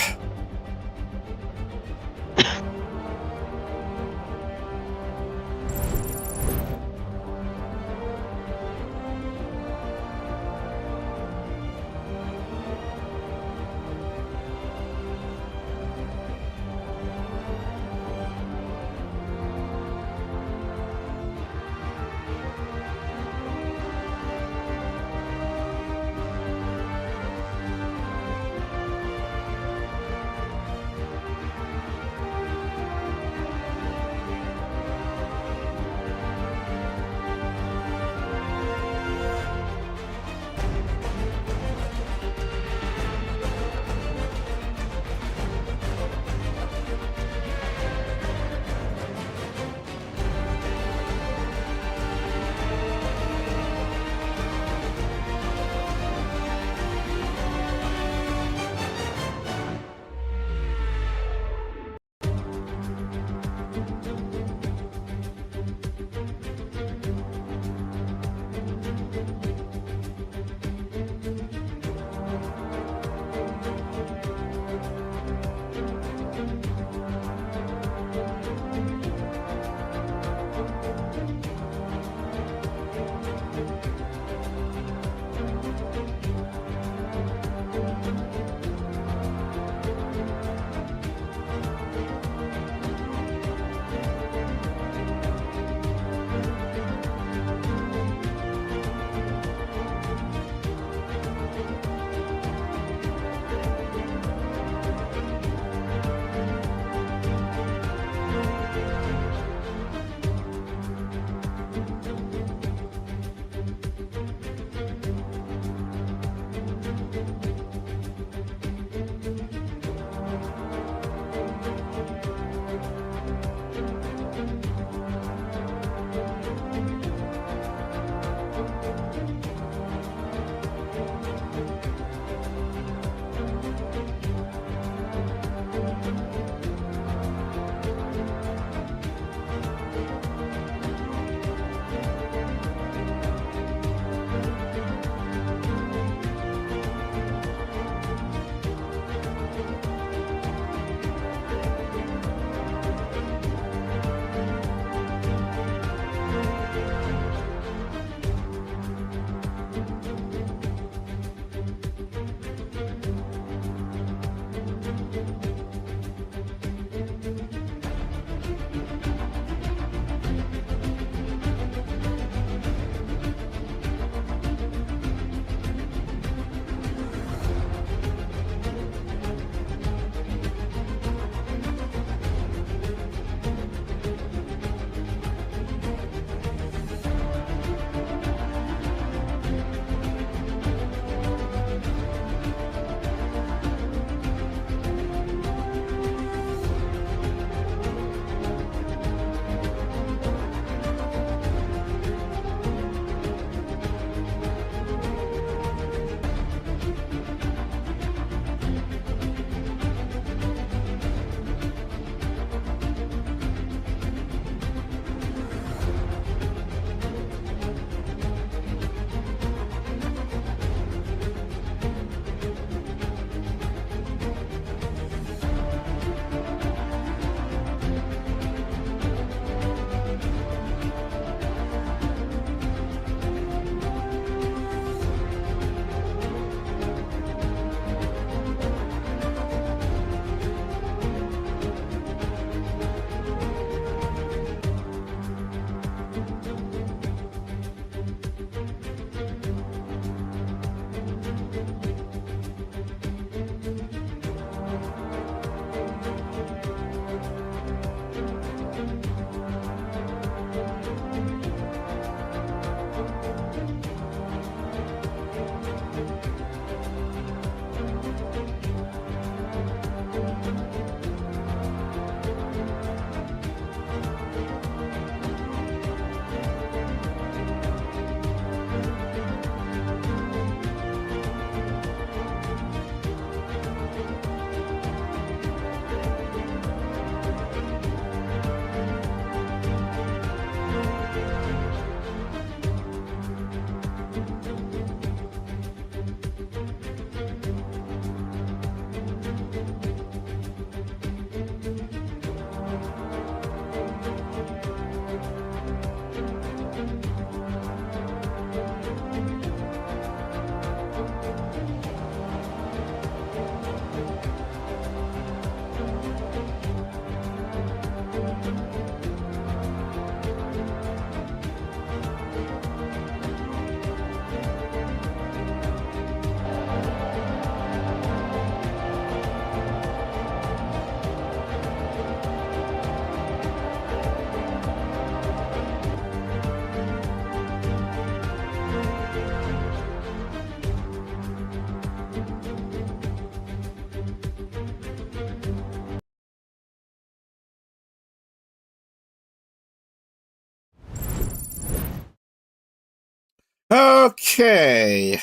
Okay.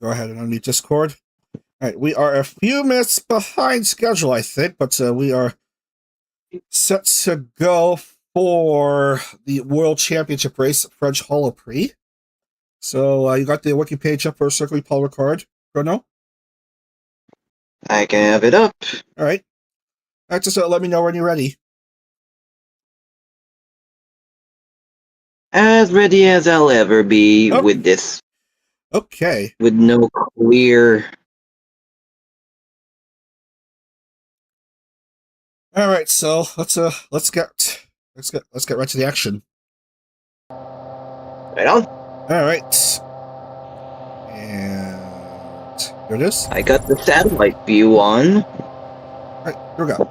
Go ahead and unmute Discord. All right, we are a few minutes behind schedule, I think, but we are set to go for the World Championship race, French Holo Prix. So you got the wiki page up for Circuit Paul Ricard, Bruno? I can have it up. All right. Just let me know when you're ready. As ready as I'll ever be with this. Okay. With no clear. All right, so let's get right to the action. Right on. All right. And here it is. I got the satellite view on. All right, here we go.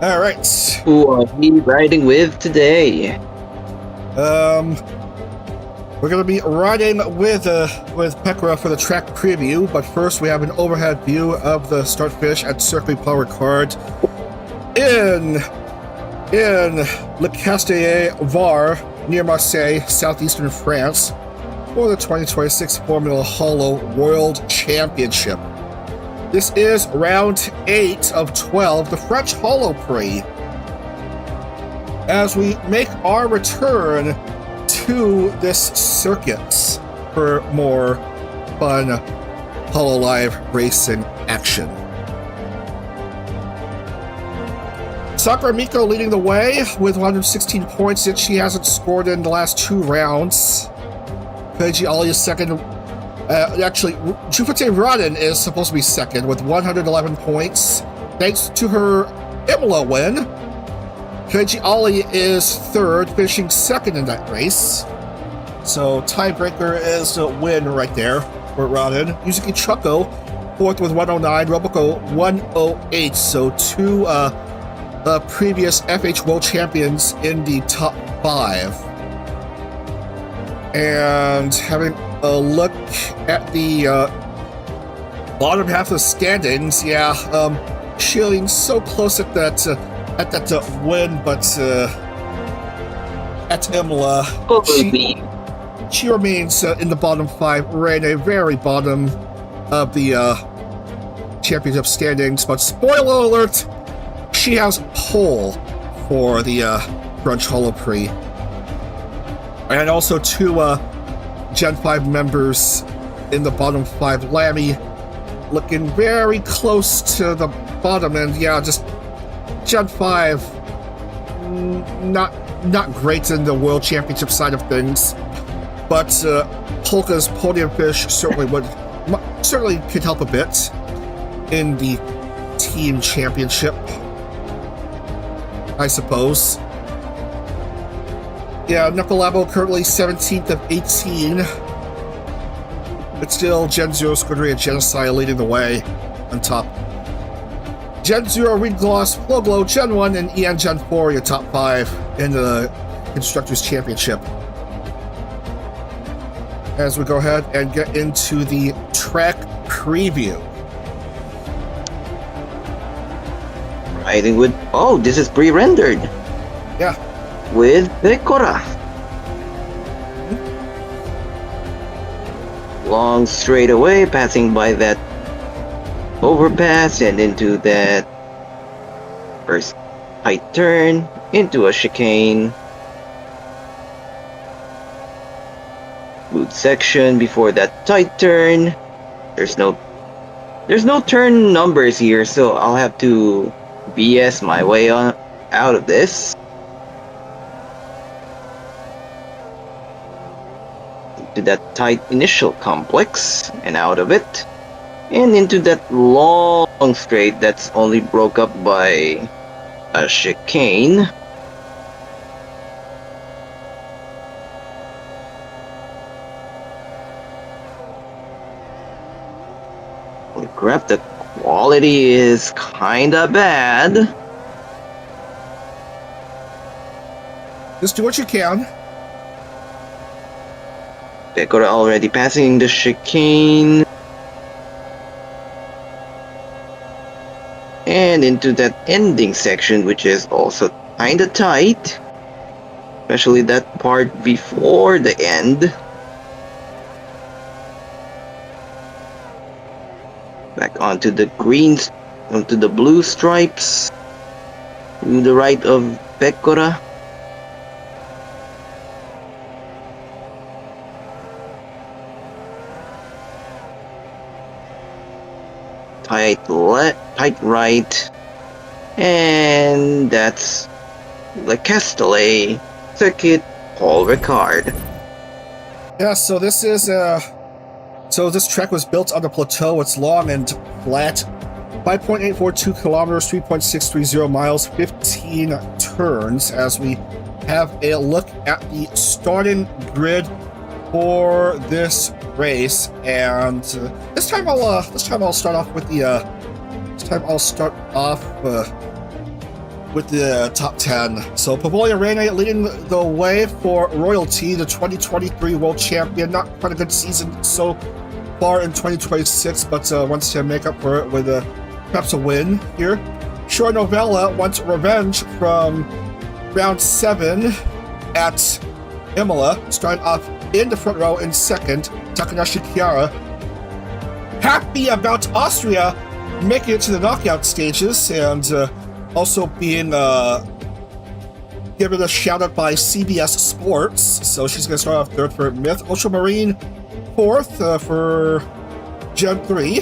All right. Who are we riding with today? We're gonna be riding with Pekra for the track preview, but first we have an overhead view of the start finish at Circuit Paul Ricard in Le Castellet Var near Marseille, southeastern France, for the 2026 Formula Holo World Championship. This is round 8 of 12, the French Holo Prix. As we make our return to this circuit for more fun HoloLive racing action. Sakura Miko leading the way with 116 points that she hasn't scored in the last 2 rounds. Keiji Ali is second. Actually, Jufute Radin is supposed to be second with 111 points. Thanks to her Imola win, Keiji Ali is third, finishing second in that race. So tiebreaker is a win right there for Radin. Yuzuki Chuko, fourth with 109, Roboco 108. So 2 previous FH World Champions in the top 5. And having a look at the bottom half of the standings, Shielding so close at that win, but at Imola, she remains in the bottom 5, right in a very bottom of the championship standings. But spoiler alert, she has pole for the French Holo Prix. And also 2 Gen 5 members in the bottom 5. Lammy looking very close to the bottom, and just Gen 5 not great in the World Championship side of things, but Polka's podium fish certainly could help a bit in the team championship, I suppose. Knucklelabo currently 17th of 18. But still, Gen 0 Scuderia Genocide leading the way on top. Gen 0 Reed Gloss, Floglow, Gen 1, and EN Gen 4 your top 5 in the Constructors Championship. As we go ahead and get into the track preview. Riding with... Oh, this is pre-rendered. Yeah. With Pekora. Long straightaway, passing by that overpass and into that first tight turn, into a chicane. Smooth section before that tight turn. There's no turn numbers here, so I'll have to BS my way out of this. To that tight initial complex and out of it, and into that long straight that's only broke up by a chicane. Holy crap, the quality is kinda bad. Just do what you can. Pekora already passing the chicane. And into that ending section, which is also kinda tight. especially that part before the end. Back onto the greens, onto the blue stripes, to the right of Pecora. Tight right, and that's the Castellet Circuit Paul Ricard. Yeah, so this is so this track was built on the plateau. It's long and flat, 5.842 kilometers, 3.630 miles, 15 turns. As we have a look at the starting grid for this race, and this time I'll start off with the with the top 10. So Pavolia Rene leading the way for Royalty, the 2023 world champion. Not quite a good season so far in 2026, but wants to make up for it with perhaps a win here. Shore Novella wants revenge from round 7 at Imola, starting off in the front row in second. Takanashi Kiara, happy about Austria making it to the knockout stages, and also being given a shout out by CBS Sports. So she's going to start off third for Myth. Ultramarine fourth for Gen 3.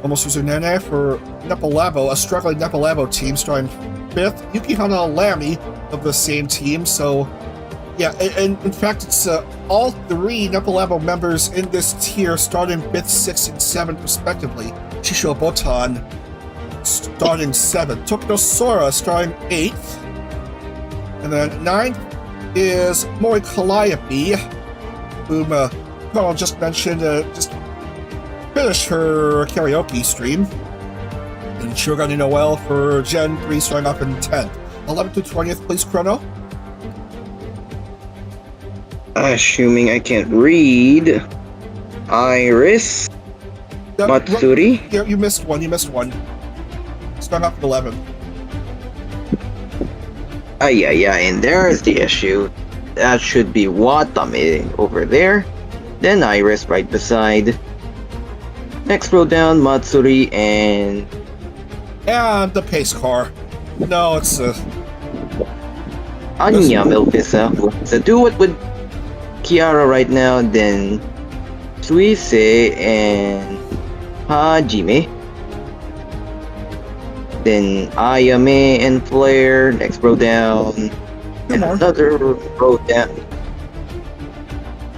Almost Uzunene for Nepalabo, a struggling Nepalabo team, starting fifth. Yukihana Lamy of the same team. So yeah, and in fact, it's all 3 Nepalabo members in this tier starting 5th, 6th, and 7th respectively. Shisho Botan starting 7th. Tokyo Sora starting 8th. And then 9th is Mori Calliope, whom Carl just mentioned, just finished her karaoke stream. And Shogani Noel for Gen 3 starting off in 10th. 11th to 20th, please, Chrono. Assuming I can't read. Iris. Matsuri. Yeah, you missed one. Starting off at 11th. Yeah, and there's the issue. That should be Watame over there. Then Iris right beside. Next row down, Matsuri and the pace car. No, it's Anya Milpisa. So do it with Kiara right now, then Suise and Hajime. Then Ayame and Flair, next row down. And another row down.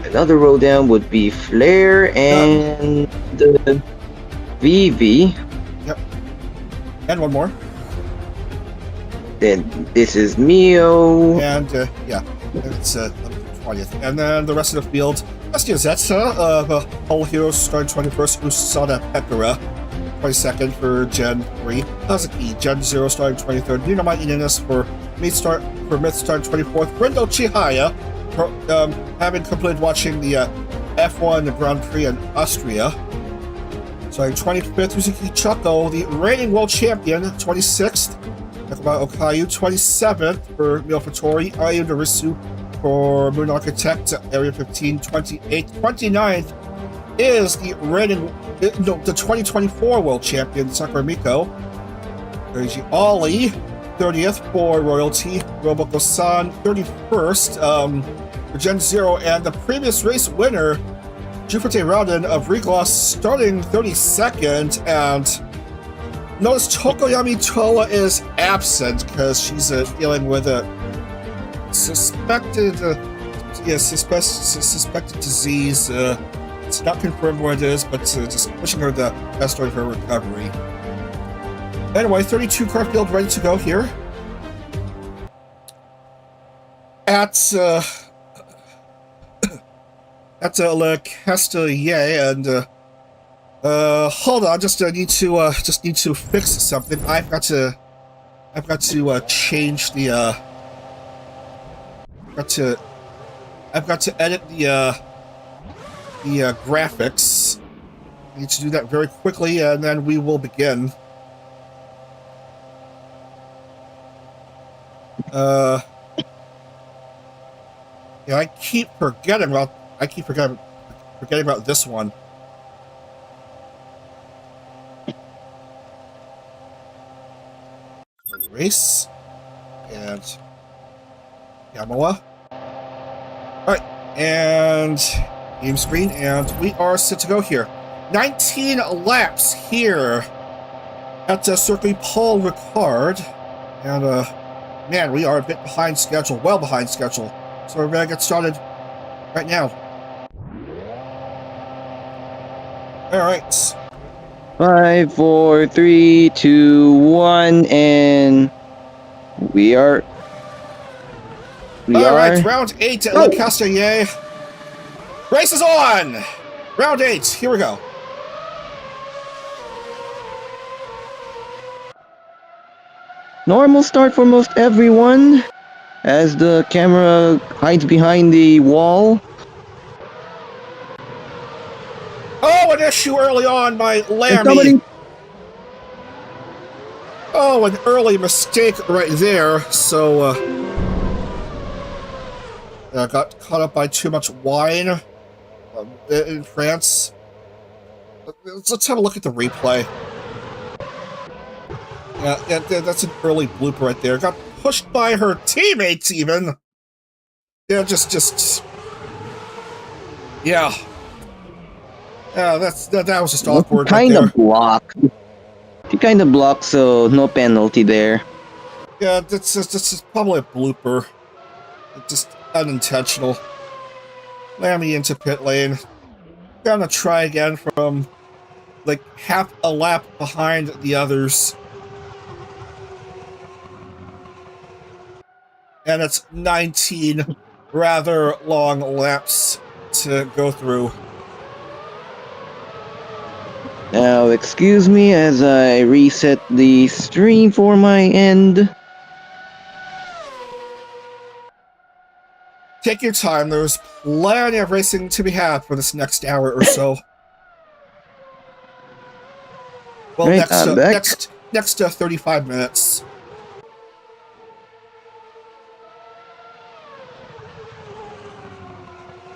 Another row down would be Flair and the Vivi. Yep. And one more. Then this is Mio. And yeah, it's 20th. And then the rest of the field, Bestia Zetsa of All Heroes starting 21st, Usada Pekara 22nd for Gen 3, Hazuki Gen 0 starting 23rd, Ninamai Inanis for Myth starting 24th, Rendo Chihaya having completed watching the F1 Grand Prix in Austria. Starting 25th, Uzuki Chako, the reigning world champion, 26th, Nekoma Okayu, 27th for Milfatori, Ayu Narisu for Moon Architect, Area 15, 28th, 29th is the reigning, the 2024 world champion, Sakura Miko. Reiji Ollie, 30th for Royalty, Roboko-san, 31st for Gen 0, and the previous race winner, Jufute Rauden of Regloss, starting 32nd, and notice Tokoyami Toa is absent because she's dealing with a suspected disease. It's not confirmed what it is, but just wishing her the best of her recovery. Anyway, 32 car field ready to go here at Le Castellet, and hold on, just need to fix something. I've got to change the I've got to edit the graphics. I need to do that very quickly, and then we will begin. Yeah, I keep forgetting about this one. Race and Yamoa. Alright, and game screen, and we are set to go here. 19 laps here at the Circuit Paul Ricard. And man, we are a bit behind schedule, well behind schedule. So we're gonna get started right now. Alright. 5, 4, 3, 2, 1, and we are. Alright, round 8 at Le Castellet. Race is on! Round 8, here we go. Normal start for most everyone, as the camera hides behind the wall. Oh, an issue early on by Lammy. Somebody... Oh, an early mistake right there. So, got caught up by too much wine in France. Let's have a look at the replay. Yeah, that's an early blooper right there. Got pushed by her teammates even. Yeah, just. Yeah. Yeah, that was just awkward. Kind of blocked. She kind of blocked, so no penalty there. Yeah, that's probably a blooper. Just unintentional. Lammy into pit lane. Gonna try again from like half a lap behind the others. And it's 19 rather long laps to go through. Now, excuse me as I reset the stream for my end. Take your time, there's plenty of racing to be had for this next hour or so. Well, Right, next 35 minutes.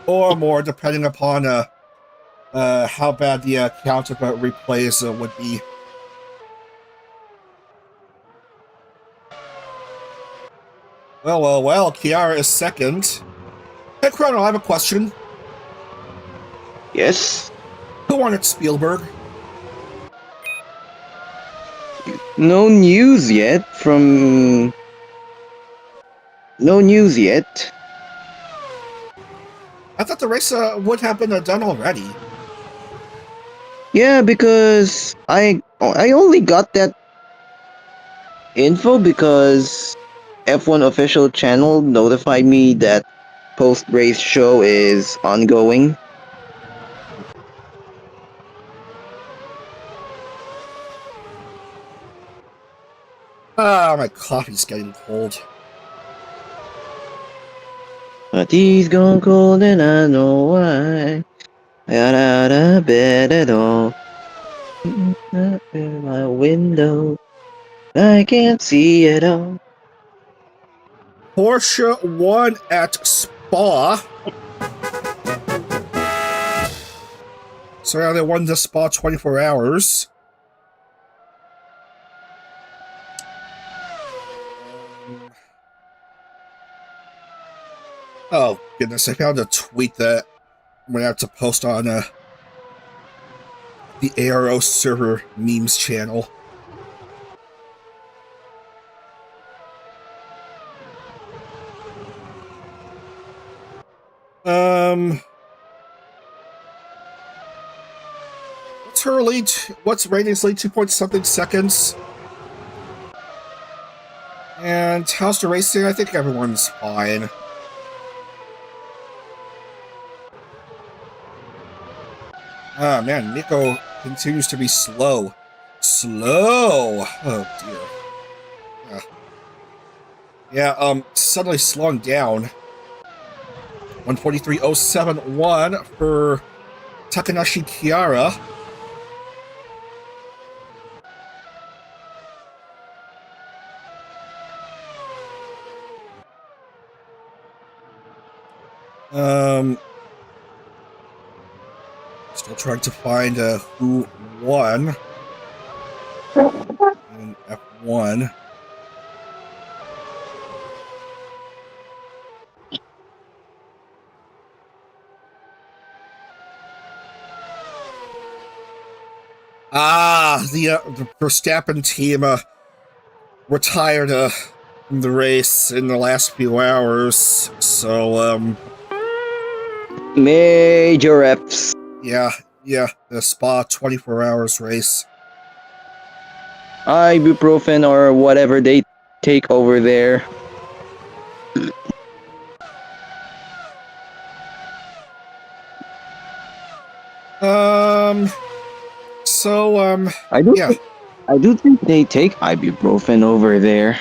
Or more, depending upon how bad the count of replays would be. Well, Kiara is second. Hey, Chrono, I have a question. Yes? Who won at Spielberg? No news yet from... No news yet. I thought the race would have been done already. Yeah, because I only got that info because F1 official channel notified me that post-race show is ongoing. Ah, my coffee's getting cold. But he's gone cold and I know why. I got out of bed at all. Up in my window, I can't see it all. Porsche won at Spa. So yeah, they won the Spa 24 hours. Oh, goodness, I found a tweet that I'm going to have to post on the ARO server memes channel. What's her lead? What's ratings lead? 2-point-something seconds. And how's the racing? I think everyone's fine. Ah, man, Nico continues to be slow. Slow! Oh, dear. Yeah, suddenly slowing down. 143.071 for Takanashi Kiara. Still trying to find who won in F1. The Verstappen team retired from the race in the last few hours, so Major Fs. yeah, the Spa 24 hours race. Ibuprofen or whatever they take over there. I do. Yeah. I do think they take ibuprofen over there.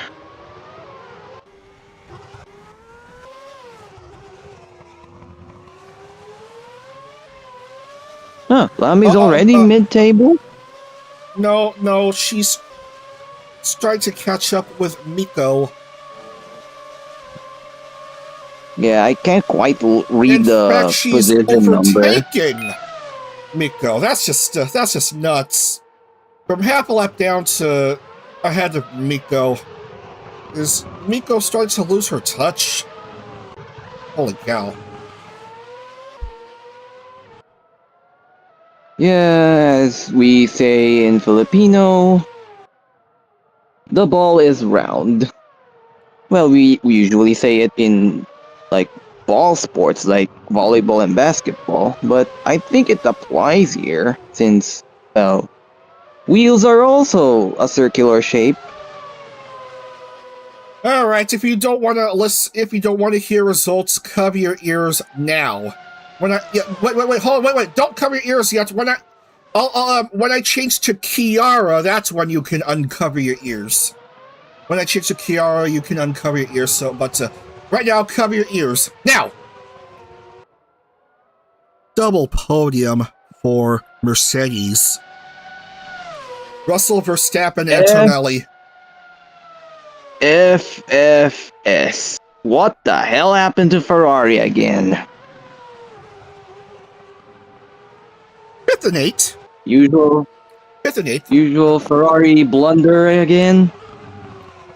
Huh, Lami's already mid-table? No, she's trying to catch up with Miko. Yeah, I can't quite read In the fact, she's position number. overtaking Miko. That's just nuts. From half a lap down to ahead of Miko. Is Miko starting to lose her touch? Holy cow. Yeah, as we say in Filipino, the ball is round. Well, we usually say it in like ball sports like volleyball and basketball, but I think it applies here since wheels are also a circular shape. All right, if you don't want to hear results, cover your ears now. Wait, hold on, wait, don't cover your ears yet. When I change to Kiara, that's when you can uncover your ears. When I change to Kiara, you can uncover your ears. So, but right now, cover your ears now. Double podium for Mercedes. Russell, Verstappen, Antonelli. FFS. What the hell happened to Ferrari again? 5th and 8th. Usual 5th and 8th. Usual Ferrari blunder again?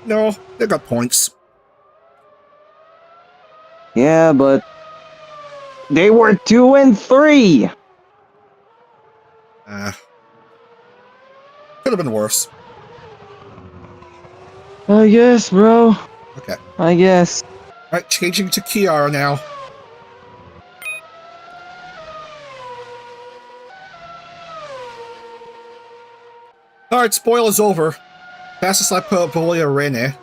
No, they got points. Yeah, but they were 2 and 3. Could have been worse. I guess, bro. Okay. I guess. Alright, changing to Kiara now. Alright, spoiler's over. Fastest lap Bolia Rene.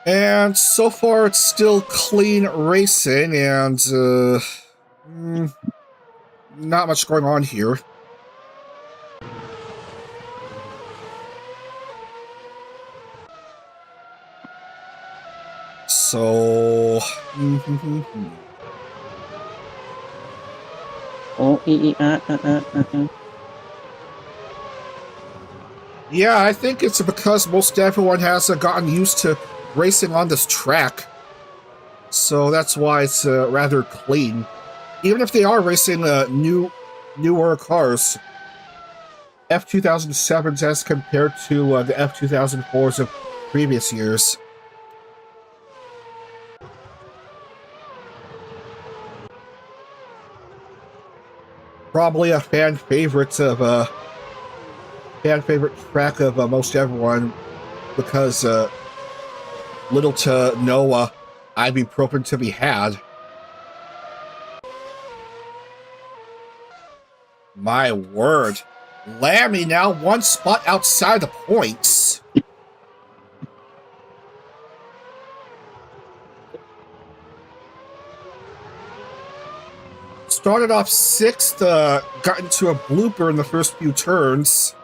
And so far it's still clean racing and not much going on here. So yeah, I think it's because most everyone has gotten used to racing on this track. So that's why it's rather clean. Even if they are racing newer cars. F2007s as compared to the F2004s of previous years. Probably a fan favorite track of most everyone because little to no ibuprofen to be had. My word. Lammy now one spot outside the points. Started off 6th, got into a blooper in the first few turns.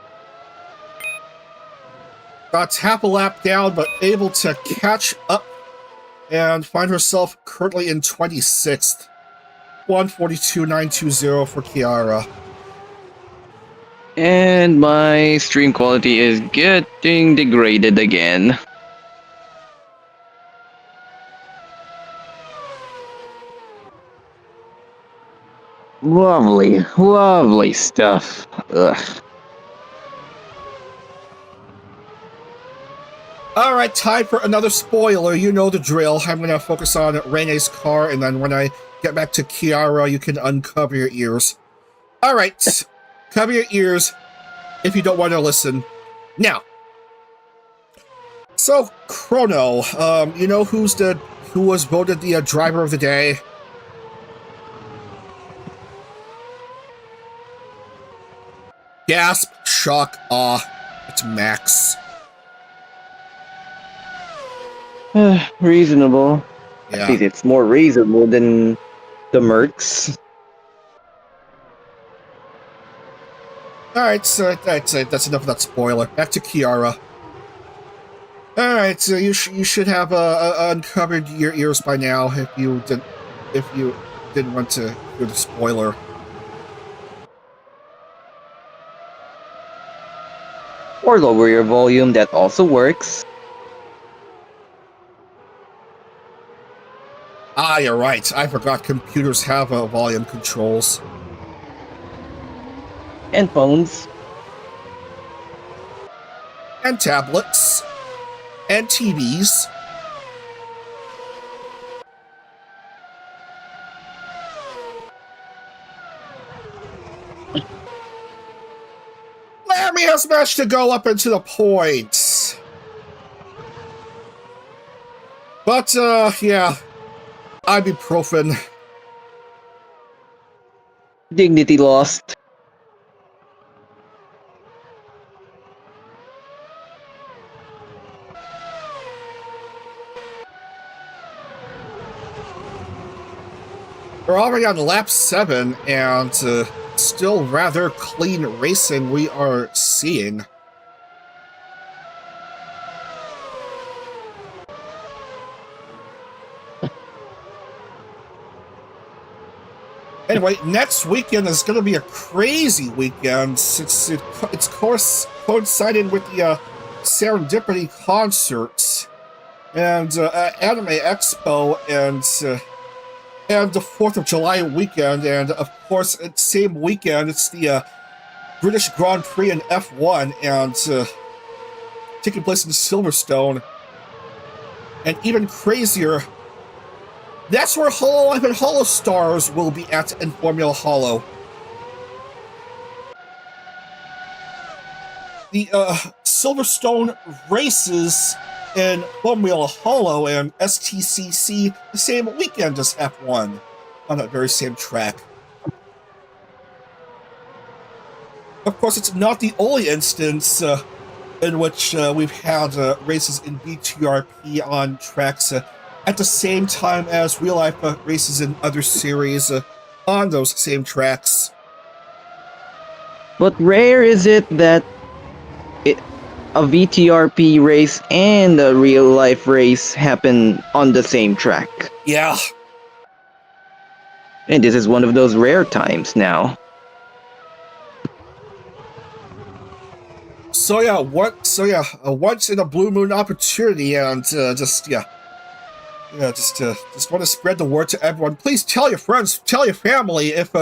Got half a lap down, but able to catch up and find herself currently in 26th. 142.920 for Kiara. And my stream quality is getting degraded again. Lovely, lovely stuff. Ugh. Alright, time for another spoiler. You know the drill. I'm gonna focus on Rene's car, and then when I get back to Kiara, you can uncover your ears. Alright, cover your ears if you don't want to listen. Now, so Chrono, you know who was voted the driver of the day? Gasp, shock, awe. It's Max. Reasonable. Yeah. At least it's more reasonable than the Mercs. Alright, so that's enough of that spoiler. Back to Kiara. Alright, so you should have uncovered your ears by now if you didn't want to hear the spoiler. Or lower your volume, that also works. Ah, you're right. I forgot computers have volume controls. And phones. And tablets. And TVs. Lammy has managed to go up into the points. But, yeah. Ibuprofen. Dignity lost. We're already on lap 7, and still rather clean racing we are seeing. Anyway, next weekend is going to be a crazy weekend. It's coinciding with the Serendipity concerts and Anime Expo and the 4th of July weekend, and of course, at the same weekend, it's the British Grand Prix in F1, and taking place in Silverstone. And even crazier, that's where HoloLive and HoloStars will be at in Formula Holo. The Silverstone races in Formula Holo and STCC the same weekend as F1 on that very same track. Of course, it's not the only instance in which we've had races in VTRP on tracks at the same time as real-life races in other series on those same tracks. But rare is it that a VTRP race and a real-life race happen on the same track. Yeah. And this is one of those rare times now. So yeah, a once in a blue moon opportunity, and just want to spread the word to everyone. Please tell your friends, tell your family if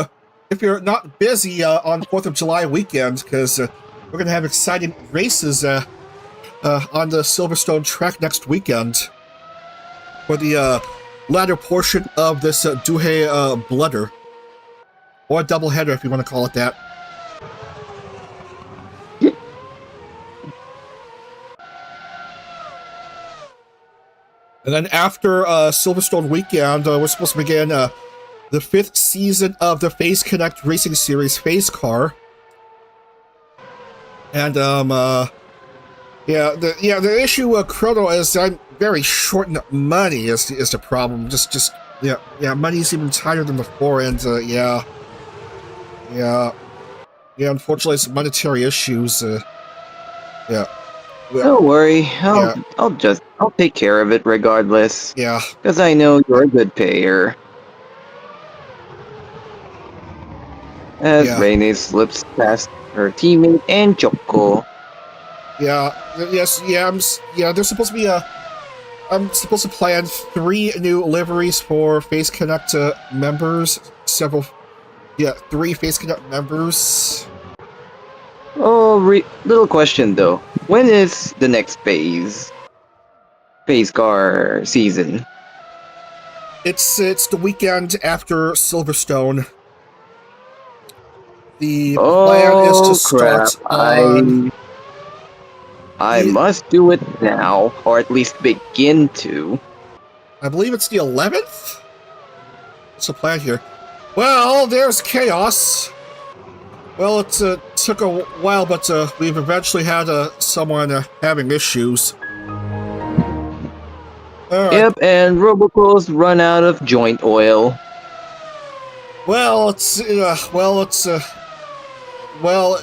you're not busy on 4th of July weekend, because we're gonna have exciting races on the Silverstone track next weekend for the latter portion of this Douhe Blooder, or doubleheader if you want to call it that. And then after Silverstone weekend, we're supposed to begin the 5th season of the Phase Connect Racing Series Phase Car. And the issue Chrono is I'm very short in money is the problem. Money's even tighter than before, and unfortunately some monetary issues. Don't worry, I'll take care of it regardless. Yeah. Because I know you're a good payer. As Rainy slips past her teammate, and Choco. Yeah, yes, yeah, there's supposed to be I'm supposed to plan 3 new liveries for Face Connect members. 3 Face Connect members. Oh, little question though. When is the next phase car season? It's the weekend after Silverstone. The plan is to Crap. start on... I must do it now, or at least begin to. I believe it's the 11th? What's the plan here? Well, there's chaos. Well, it took a while, but we've eventually had someone having issues. Right. Yep, and Robocalls run out of joint oil. Well, it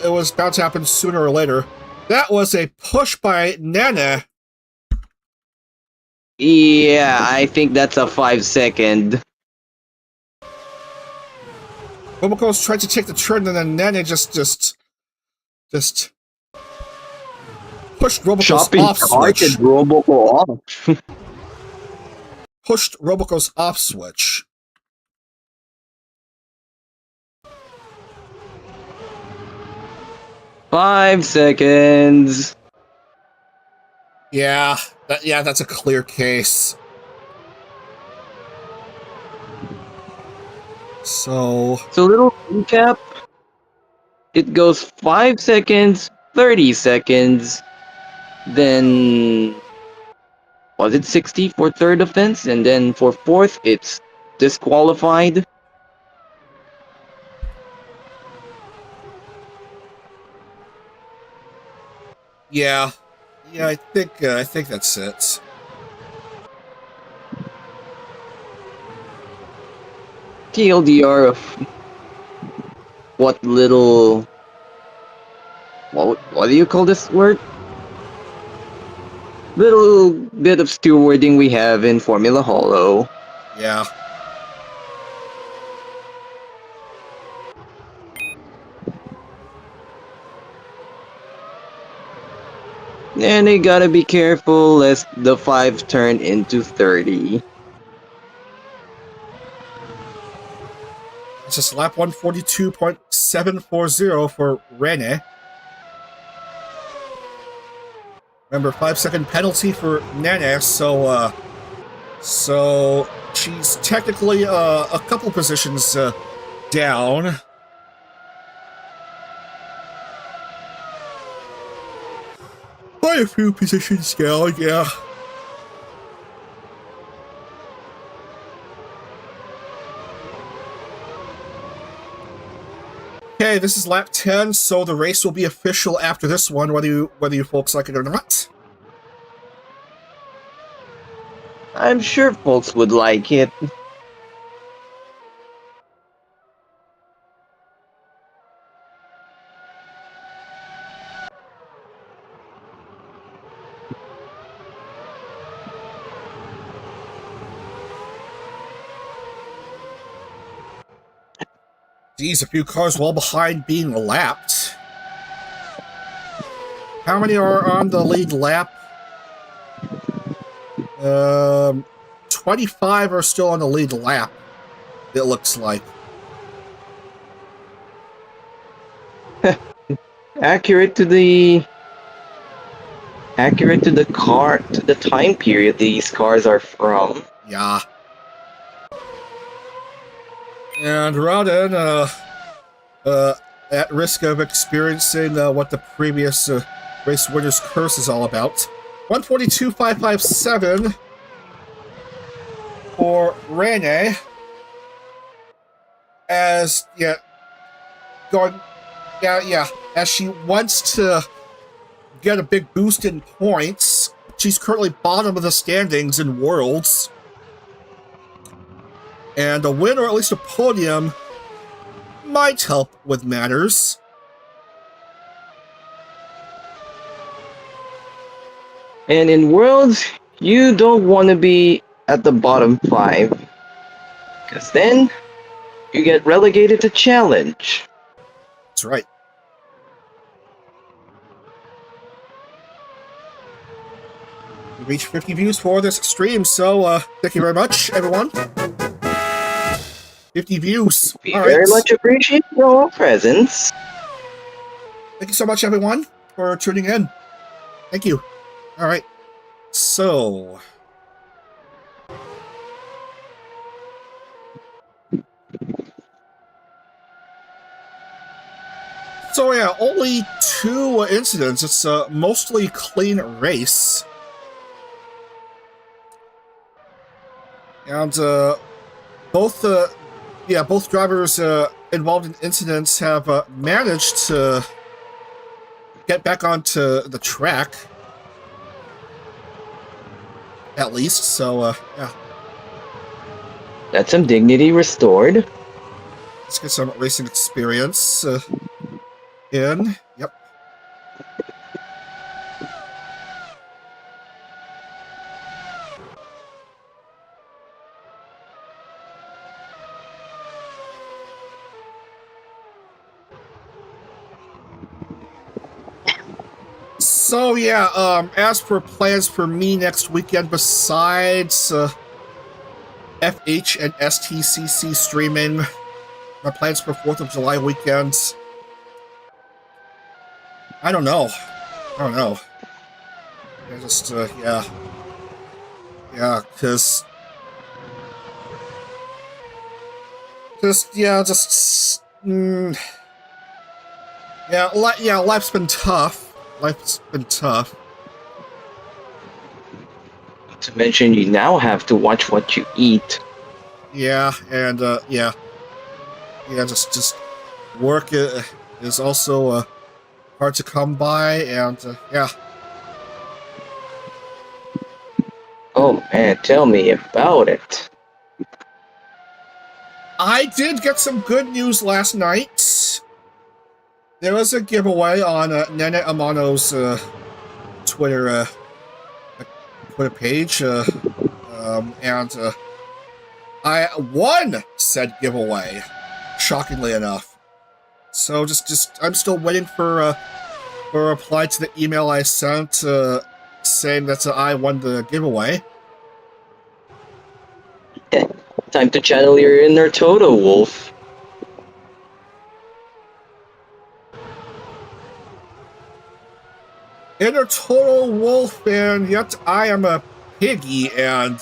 was bound to happen sooner or later. That was a push by Nana. Yeah, I think that's a 5-second. Roboco's tried to take the turn, and then Nana just pushed Roboco's off switch. Roboco off. Pushed Roboco's off switch. Five seconds. Yeah, that's a clear case. So Little recap. It goes 5 seconds, 30 seconds, then was it 60 for third offense, and then for fourth it's disqualified. yeah, I think that's it. TLDR of what do you call this word? Little bit of stewarding we have in Formula Holo. Yeah. And they gotta be careful lest the 5 turn into 30. It's just lap 142.740 for Rene. Remember, 5-second penalty for Nene, so she's technically a couple positions down. By a few positions down, yeah. Okay, this is lap 10, so the race will be official after this one, whether you folks like it or not. I'm sure folks would like it. Geez, a few cars well behind being lapped. How many are on the lead lap? 25 are still on the lead lap, it looks like. Accurate to the time period these cars are from. Yeah. And Rodden, at risk of experiencing what the previous race winner's curse is all about. 142.557 for Rene. As as she wants to get a big boost in points. She's currently bottom of the standings in Worlds. And a win, or at least a podium, might help with matters. And in Worlds, you don't want to be at the bottom 5. Because then, you get relegated to Challenge. That's right. reach 50 views for this stream, so thank you very much, everyone. 50 views. We All very right. much appreciate your presence. Thank you so much, everyone, for tuning in. Thank you. All right. So... So yeah, only 2 incidents. It's a mostly clean race. And both drivers involved in incidents have managed to get back onto the track. At least, so yeah. That's some dignity restored. Let's get some racing experience in. Yep. So yeah, as for plans for me next weekend, besides FH and STCC streaming, my plans for 4th of July weekends, I don't know. I just, yeah. Yeah, because... yeah, life's been tough. Not to mention, you now have to watch what you eat. Yeah, and, yeah, just work is also, hard to come by, and, yeah. Oh man, tell me about it. I did get some good news last night. There was a giveaway on Nene Amano's Twitter page, and I won said giveaway, shockingly enough. So I'm still waiting for a reply to the email I sent saying that I won the giveaway. Time to channel your inner Toto Wolf. Inner total wolf, and yet I am a piggy, and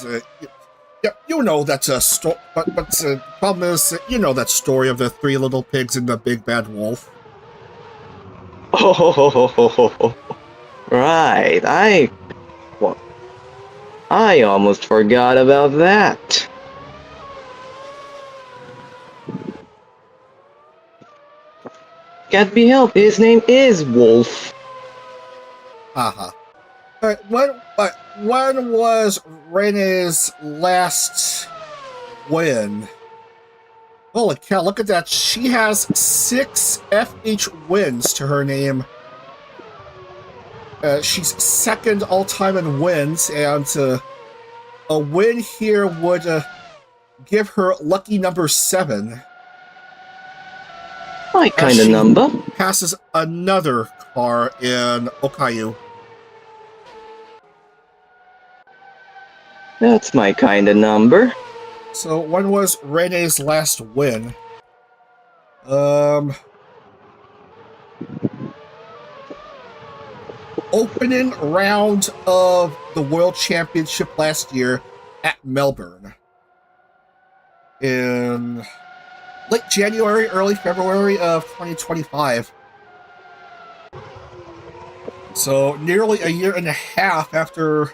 you know that's a story. But the problem is, you know that story of the 3 little pigs and the big bad wolf. Oh, right. I almost forgot about that. Can't be helped. His name is Wolf. Haha. When was Rene's last win? Holy cow, look at that. She has 6 FH wins to her name. She's 2nd all-time in wins, and a win here would give her lucky number 7. My kind of number. Passes another car in Okayu. That's my kind of number. So when was Rene's last win? Opening round of the World Championship last year at Melbourne. In late January, early February of 2025. So nearly a year and a half after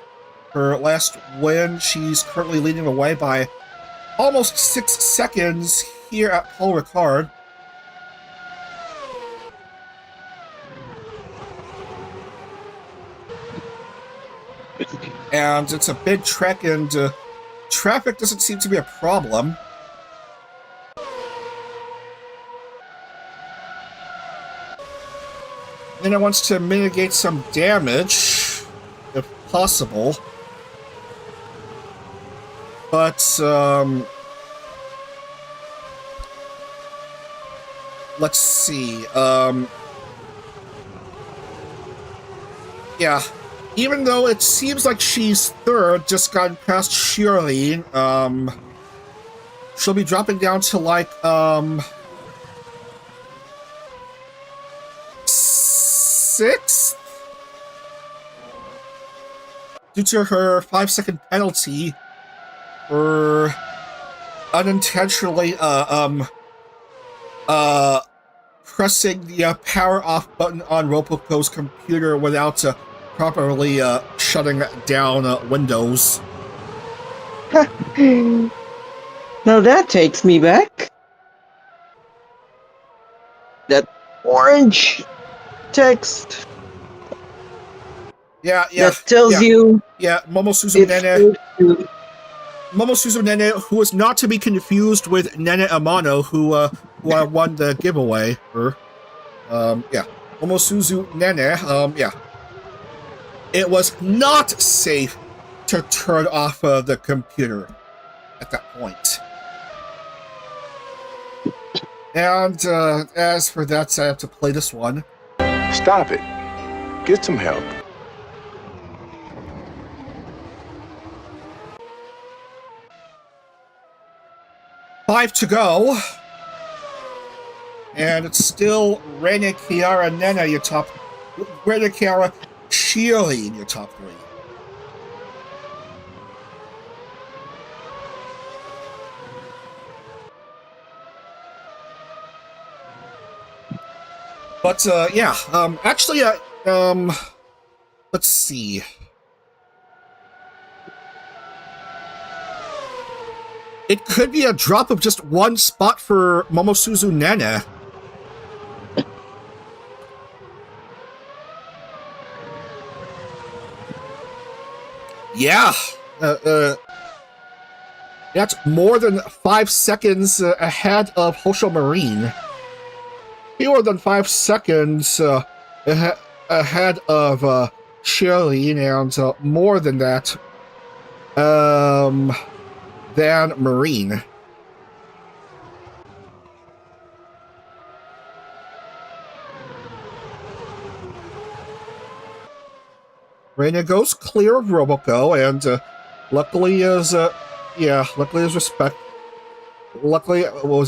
her last win, she's currently leading the way by almost 6 seconds here at Paul Ricard. And it's a big trek, and traffic doesn't seem to be a problem. Then it wants to mitigate some damage, if possible. But, let's see, yeah. even though it seems like she's third, just gotten past Shirley, she'll be dropping down to like, sixth? Due to her 5-second penalty for unintentionally, pressing the power off button on Roboco's computer without properly shutting down Windows. Now that takes me back. That orange text Yeah, that tells yeah. you Yeah, Momosuzu Nene. it's Momosuzu Nene, who is not to be confused with Nene Amano, who won the giveaway. Yeah. Momosuzu Nene, yeah. It was not safe to turn off the computer at that point. And as for that, I have to play this one. Stop it. Get some help. Five to go. And it's still Rene, Kiara, Nena, your top... Rene, Kiara, Shirley in your top three. But, yeah, actually, let's see. It could be a drop of just one spot for Momosuzu Nene. Yeah, that's more than 5 seconds ahead of Hosho Marine. Fewer than 5 seconds ahead of Shirley, and more than that than Marine. Reina goes clear of Roboco, and luckily was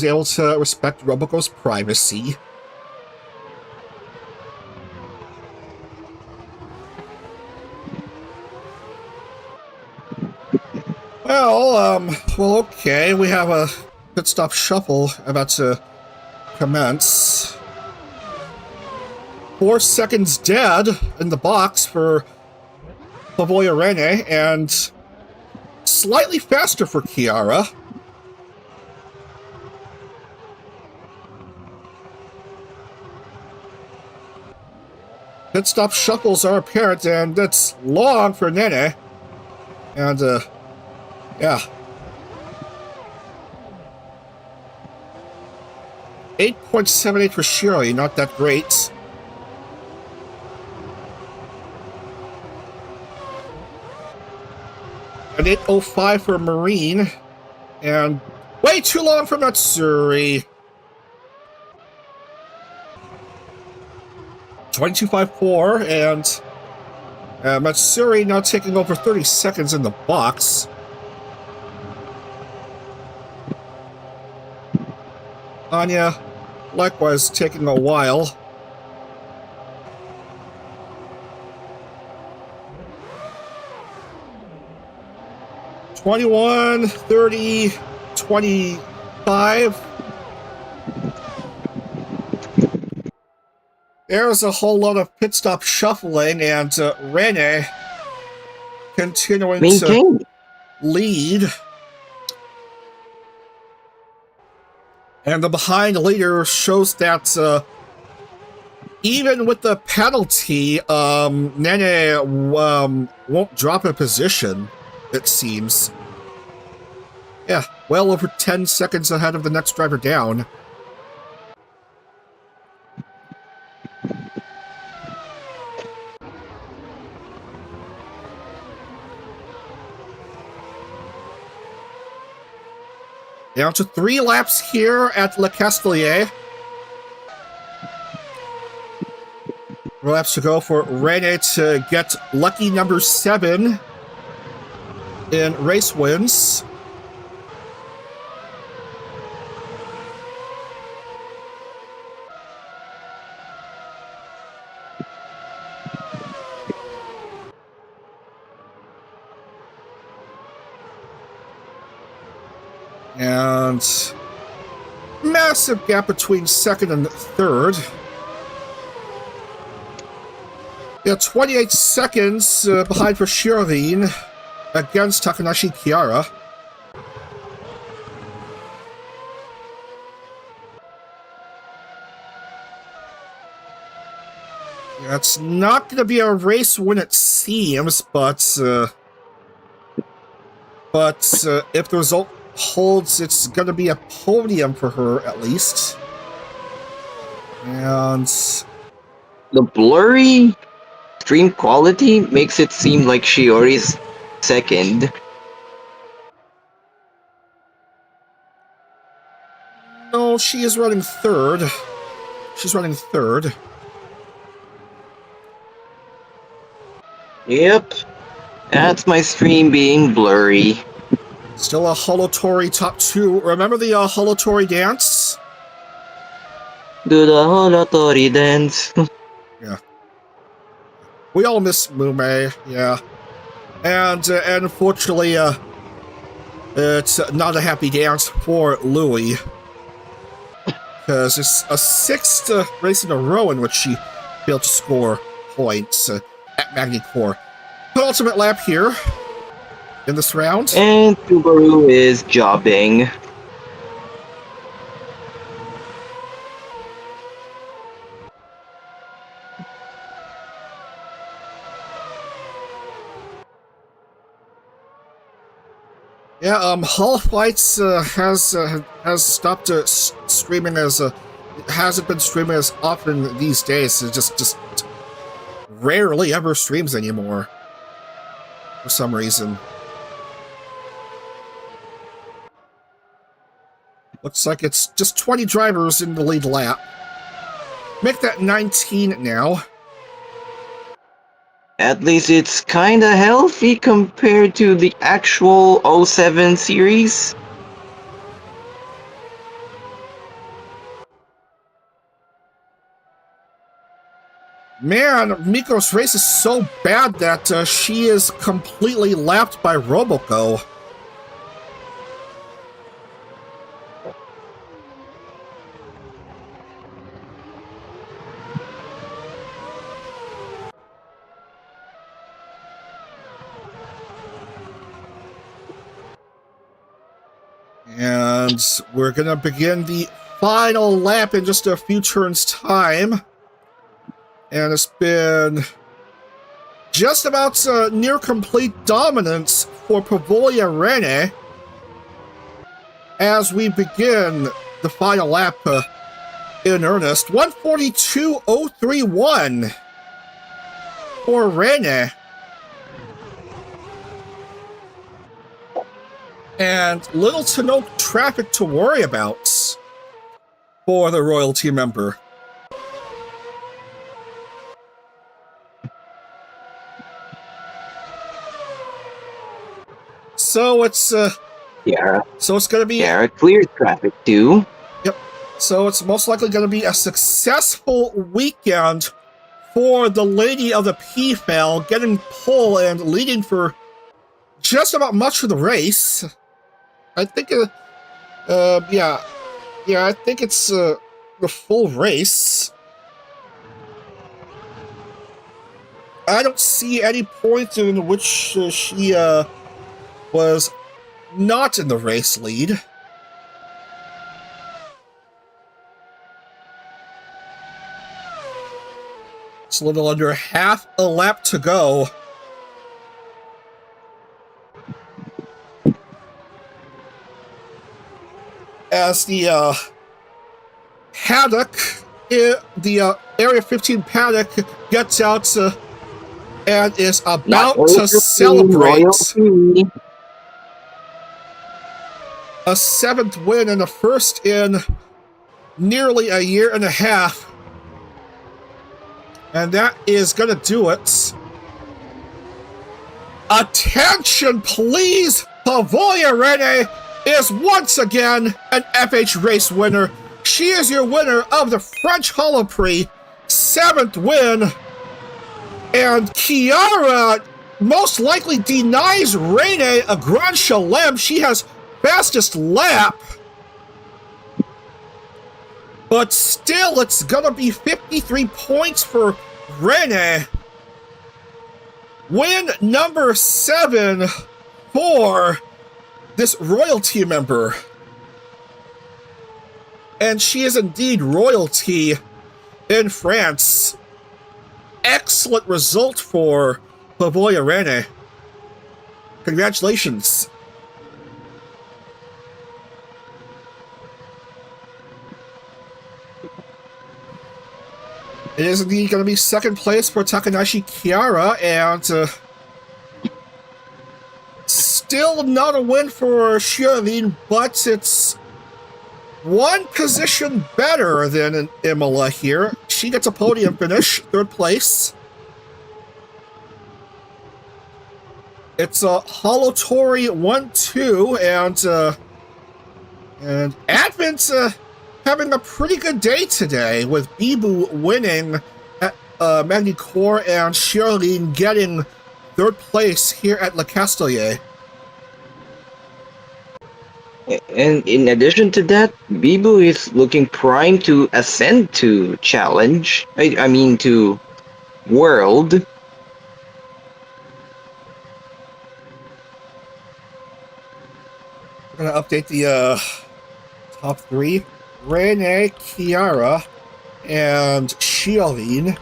able to respect Roboco's privacy. Well, okay, we have a pit stop shuffle about to commence. 4 seconds dead in the box for Pavoya Rene, and slightly faster for Kiara. Pit stop shuffles are apparent, and that's long for Nene. And, yeah. 8.78 for Shirley, not that great. And 8.05 for Marine. And way too long for Matsuri. 22.54, and Matsuri now taking over 30 seconds in the box. Anya, likewise, taking a while. (21, 30, 25). There's a whole lot of pit stop shuffling, and Rene continuing to lead. And the behind leader shows that even with the penalty, Nene won't drop a position, it seems. Yeah, well over 10 seconds ahead of the next driver down. Down to 3 laps here at Le Castellet. laps to go for Rene to get lucky number 7 in race wins. And massive gap between second and third. Yeah, 28 seconds behind for Shirin against Takanashi Kiara. Yeah, it's not going to be a race win, it seems, but if the result holds, it's going to be a podium for her at least. And The blurry stream quality makes it seem like Shiori's second. no, she is running third. She's running third. Yep. That's my stream being blurry. Still a Holotori top 2. Remember the Holotori dance? Do the holotori dance. Yeah. We all miss Mume, yeah. And unfortunately, it's not a happy dance for Louis. Because it's a 6th race in a row in which she failed to score points at Magny-Cours. Penultimate lap here in this round. And Subaru is jobbing. Yeah, Hall Fights has stopped streaming as hasn't been streaming as often these days. It just rarely ever streams anymore for some reason. Looks like it's just 20 drivers in the lead lap. Make that 19 now. At least it's kinda healthy compared to the actual 07 series. Man, Miko's race is so bad that she is completely lapped by Roboco. And we're going to begin the final lap in just a few turns' time. And it's been just about near complete dominance for Pavolia Rene as we begin the final lap in earnest. 142.031 for Rene. And little to no traffic to worry about for the royalty member. So it's Yeah. so it's gonna be Yeah, clear traffic too. Yep. So it's most likely gonna be a successful weekend for the Lady of the PFL, getting pole and leading for just about much of the race. I think yeah, I think it's the full race. I don't see any point in which she was not in the race lead. It's a little under half a lap to go. As the paddock, the Area 15 paddock gets out and is about to celebrate a 7th win and a first in nearly a year and a half And that is going to do it. Attention, please! Pavoya Rene is once again an FH race winner. She is your winner of the French Holo Prix, 7th win. And Chiara most likely denies Rene a Grand Chelem. She has fastest lap. But still, it's gonna be 53 points for Rene. Win number 7 for this royalty member. And she is indeed royalty in France. Excellent result for Pavoya Rene. Congratulations. It is indeed going to be second place for Takanashi Chiara, and still not a win for Shirin, but it's one position better than in Imola here. She gets a podium finish, 3rd place. It's a Holotori 1-2, and Advent having a pretty good day today, with Bibu winning at Magny-Cours and Shirin getting 3rd place here at Le Castellet. And in addition to that, Bibu is looking prime to ascend to challenge. I mean to world. We're gonna update the top 3. Rene, Chiara, and Shirin.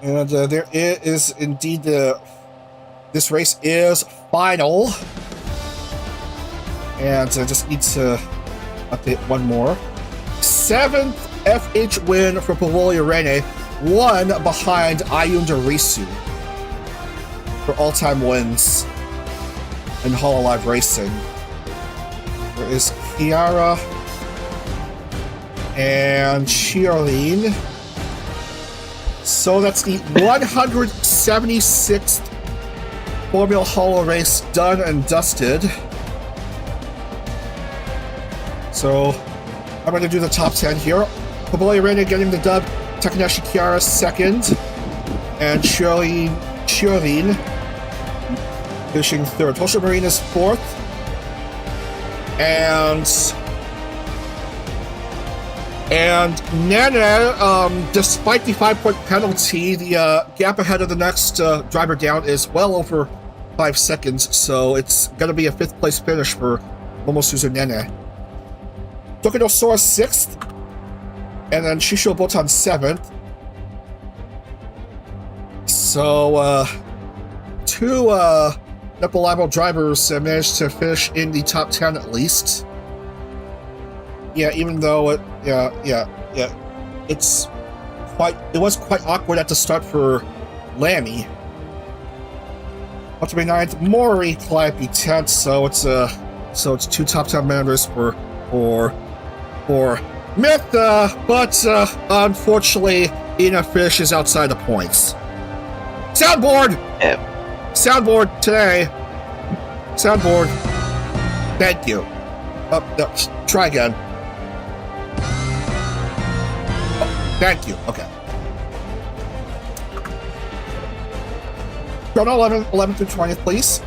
And there is indeed this race is final. And I just need to update one more. 7th FH win for Pavoya Rene, 1 behind Ayunda Risu for all-time wins in Hololive Racing. There is Chiara and Shirin. So that's the 176th Formula Holo race done and dusted. So I'm going to do the top 10 here. Pavoya Rene getting the dub, Takanashi Chiara 2nd, and Shirin finishing 3rd. Tosha Marina's 4th. And Nana, despite the 5-point penalty, the gap ahead of the next driver down is well over 5 seconds, so it's going to be a 5th place finish for Momosuzu Nene. Tokido Sora 6th, and then Shisho Botan 7th. So, 2 Nepalabo drivers managed to finish in the top 10 at least. Yeah, even though it was quite awkward at the start for Lammy. Up to be 9th, Mori Calliope 10th, so it's 2 top 10 members for Myth, but unfortunately Ina finishes outside the points. Soundboard! Yeah. Soundboard today. Soundboard. Thank you. No, try again. Oh, thank you. Okay. Chrono 11 through 20th, please.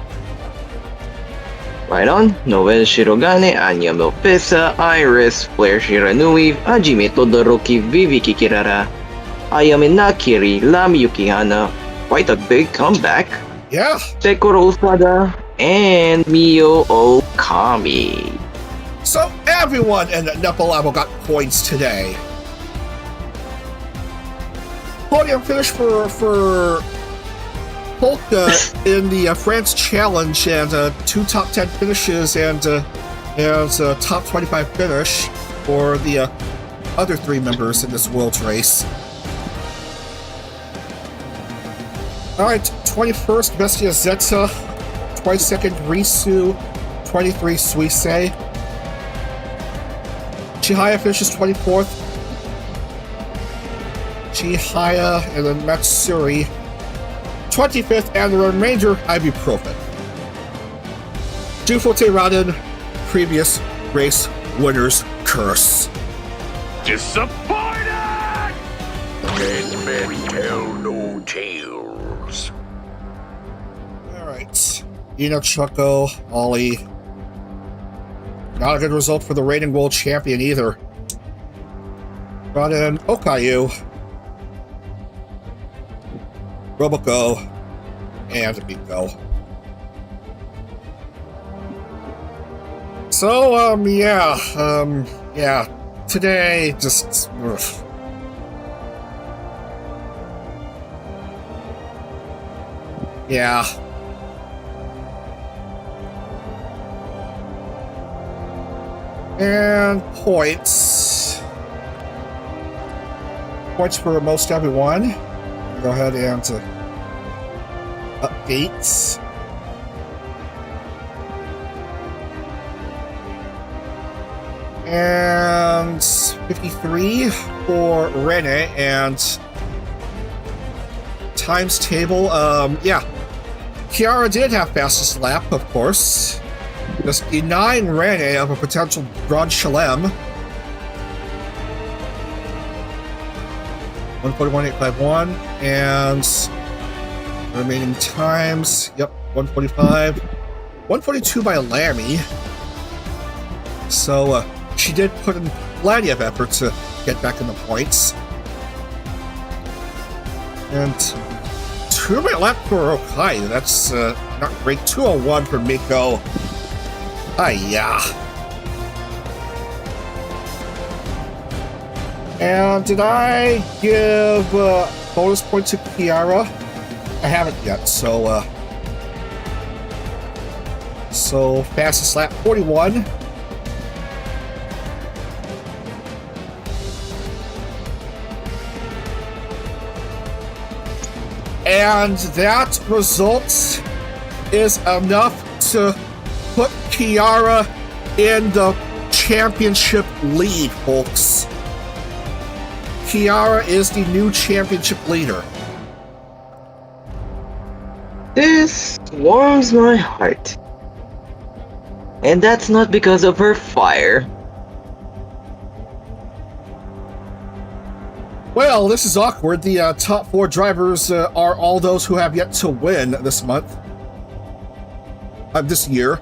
Right on. Noel Shirogane, Anya Milpesa, Iris, Flair Shiranui, Hajime Todoroki, Vivi Kikirara, Ayame Nakiri, Lam Yukihana. Quite a big comeback. Yeah. Sekoro Osada and Mio Okami. So everyone in Nepalabo got points today. Podium finish for Polka in the France Challenge, and 2 top 10 finishes and a top 25 finish for the other 3 members in this World's race. Alright, 21st, Bestia Zeta, 22nd, Risu, 23, Suisse. Chihaya finishes 24th, Chihaya, and then Matsuri 25th, and the remainder ibuprofen. Dufote Raden, previous race winner's curse. Disappointed! Dead men tell no tales. Alright. Ina Choco, Ollie. Not a good result for the reigning world champion either. Brought in Okayu, Roboco, and Miko. So, yeah. Today, just... Ugh. Yeah. And points. Points for most everyone. Go ahead and updates. And 53 for Rene, and times table. Yeah. Kiara did have fastest lap, of course. Just denying Rene of a potential Grand Chelem. 141.851, and remaining times, yep, 145. 142 by Lammy. So, she did put in plenty of effort to get back in the points. And 2-minute lap for Okai. That's not great. 2:01 for Miko. Yeah. And did I give bonus point to Kiara? I haven't yet. So fastest lap 41. And that result is enough to put Kiara in the championship lead, folks. Kiara is the new championship leader. This warms my heart. And that's not because of her fire. Well, this is awkward. The top 4 drivers are all those who have yet to win this month. This year.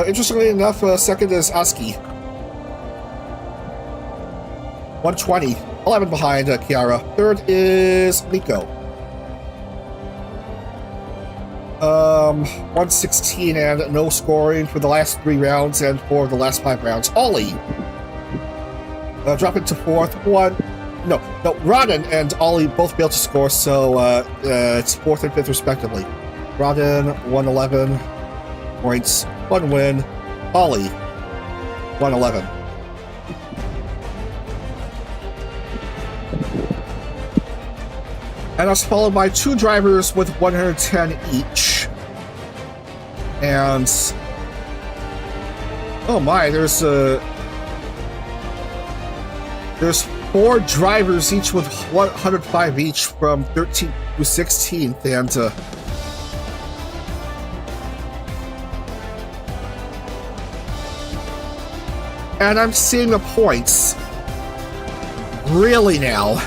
Interestingly enough, second is Aski. 120. 11 behind Kiara. Third is Miko. 116 and no scoring for the last 3 rounds and for the last 5 rounds. Ollie dropping to 4th. No, Rodden and Ollie both failed to score, so it's 4th and 5th respectively. Rodden 111 points, 1 win. Ollie 111. And that's followed by 2 drivers with 110 each. And oh my, there's 4 drivers each with 105 each from 13th through 16th, and I'm seeing the points. Really now.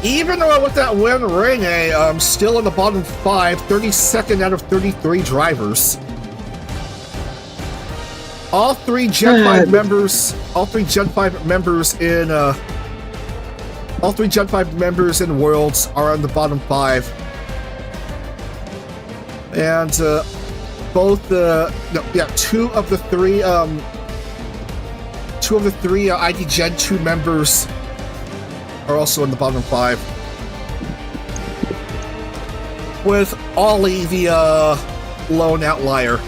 Even though with that win, Rene, still in the bottom 5, 32nd out of 33 drivers. All 3 Gen 5 members, all 3 Gen 5 members in Worlds are on the bottom 5. And two of the three ID Gen 2 members are also in the bottom 5. With Ollie the lone outlier.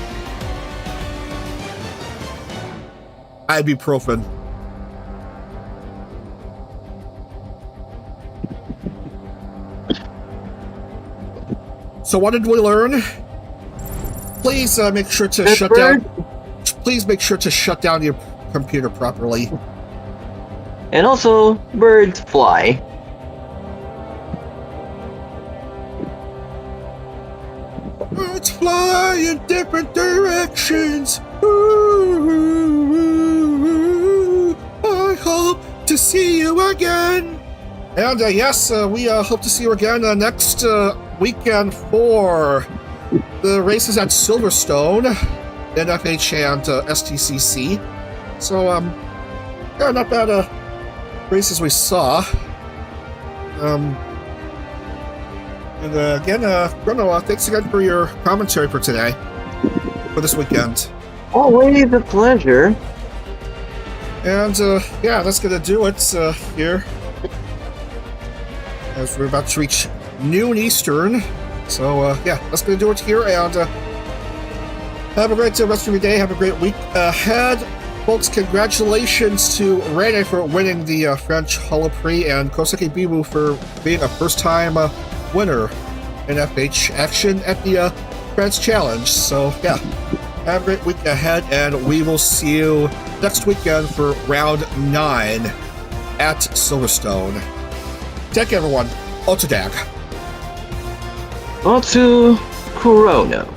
Ibuprofen. So what did we learn? Please make sure to That shut bird? down. Please make sure to shut down your computer properly. And also, birds fly. Birds fly in different directions. Ooh, I hope to see you again. And yes, we hope to see you again next weekend for the races at Silverstone, NFH and STCC. So, yeah, not bad races we saw. And again, Bruno, thanks again for your commentary for today, for this weekend. Always a pleasure. And yeah, that's gonna do it here, as we're about to reach noon Eastern. So yeah, that's gonna do it here, and have a great rest of your day. Have a great week ahead, folks. Congratulations to Rene for winning the French Holo Prix, and Koseki Bibu for being a first-time winner in FH action at the France Challenge. So yeah, have a great week ahead, and we will see you next weekend for round 9 at Silverstone. Take care, everyone. Otodag. Otsu Kurono.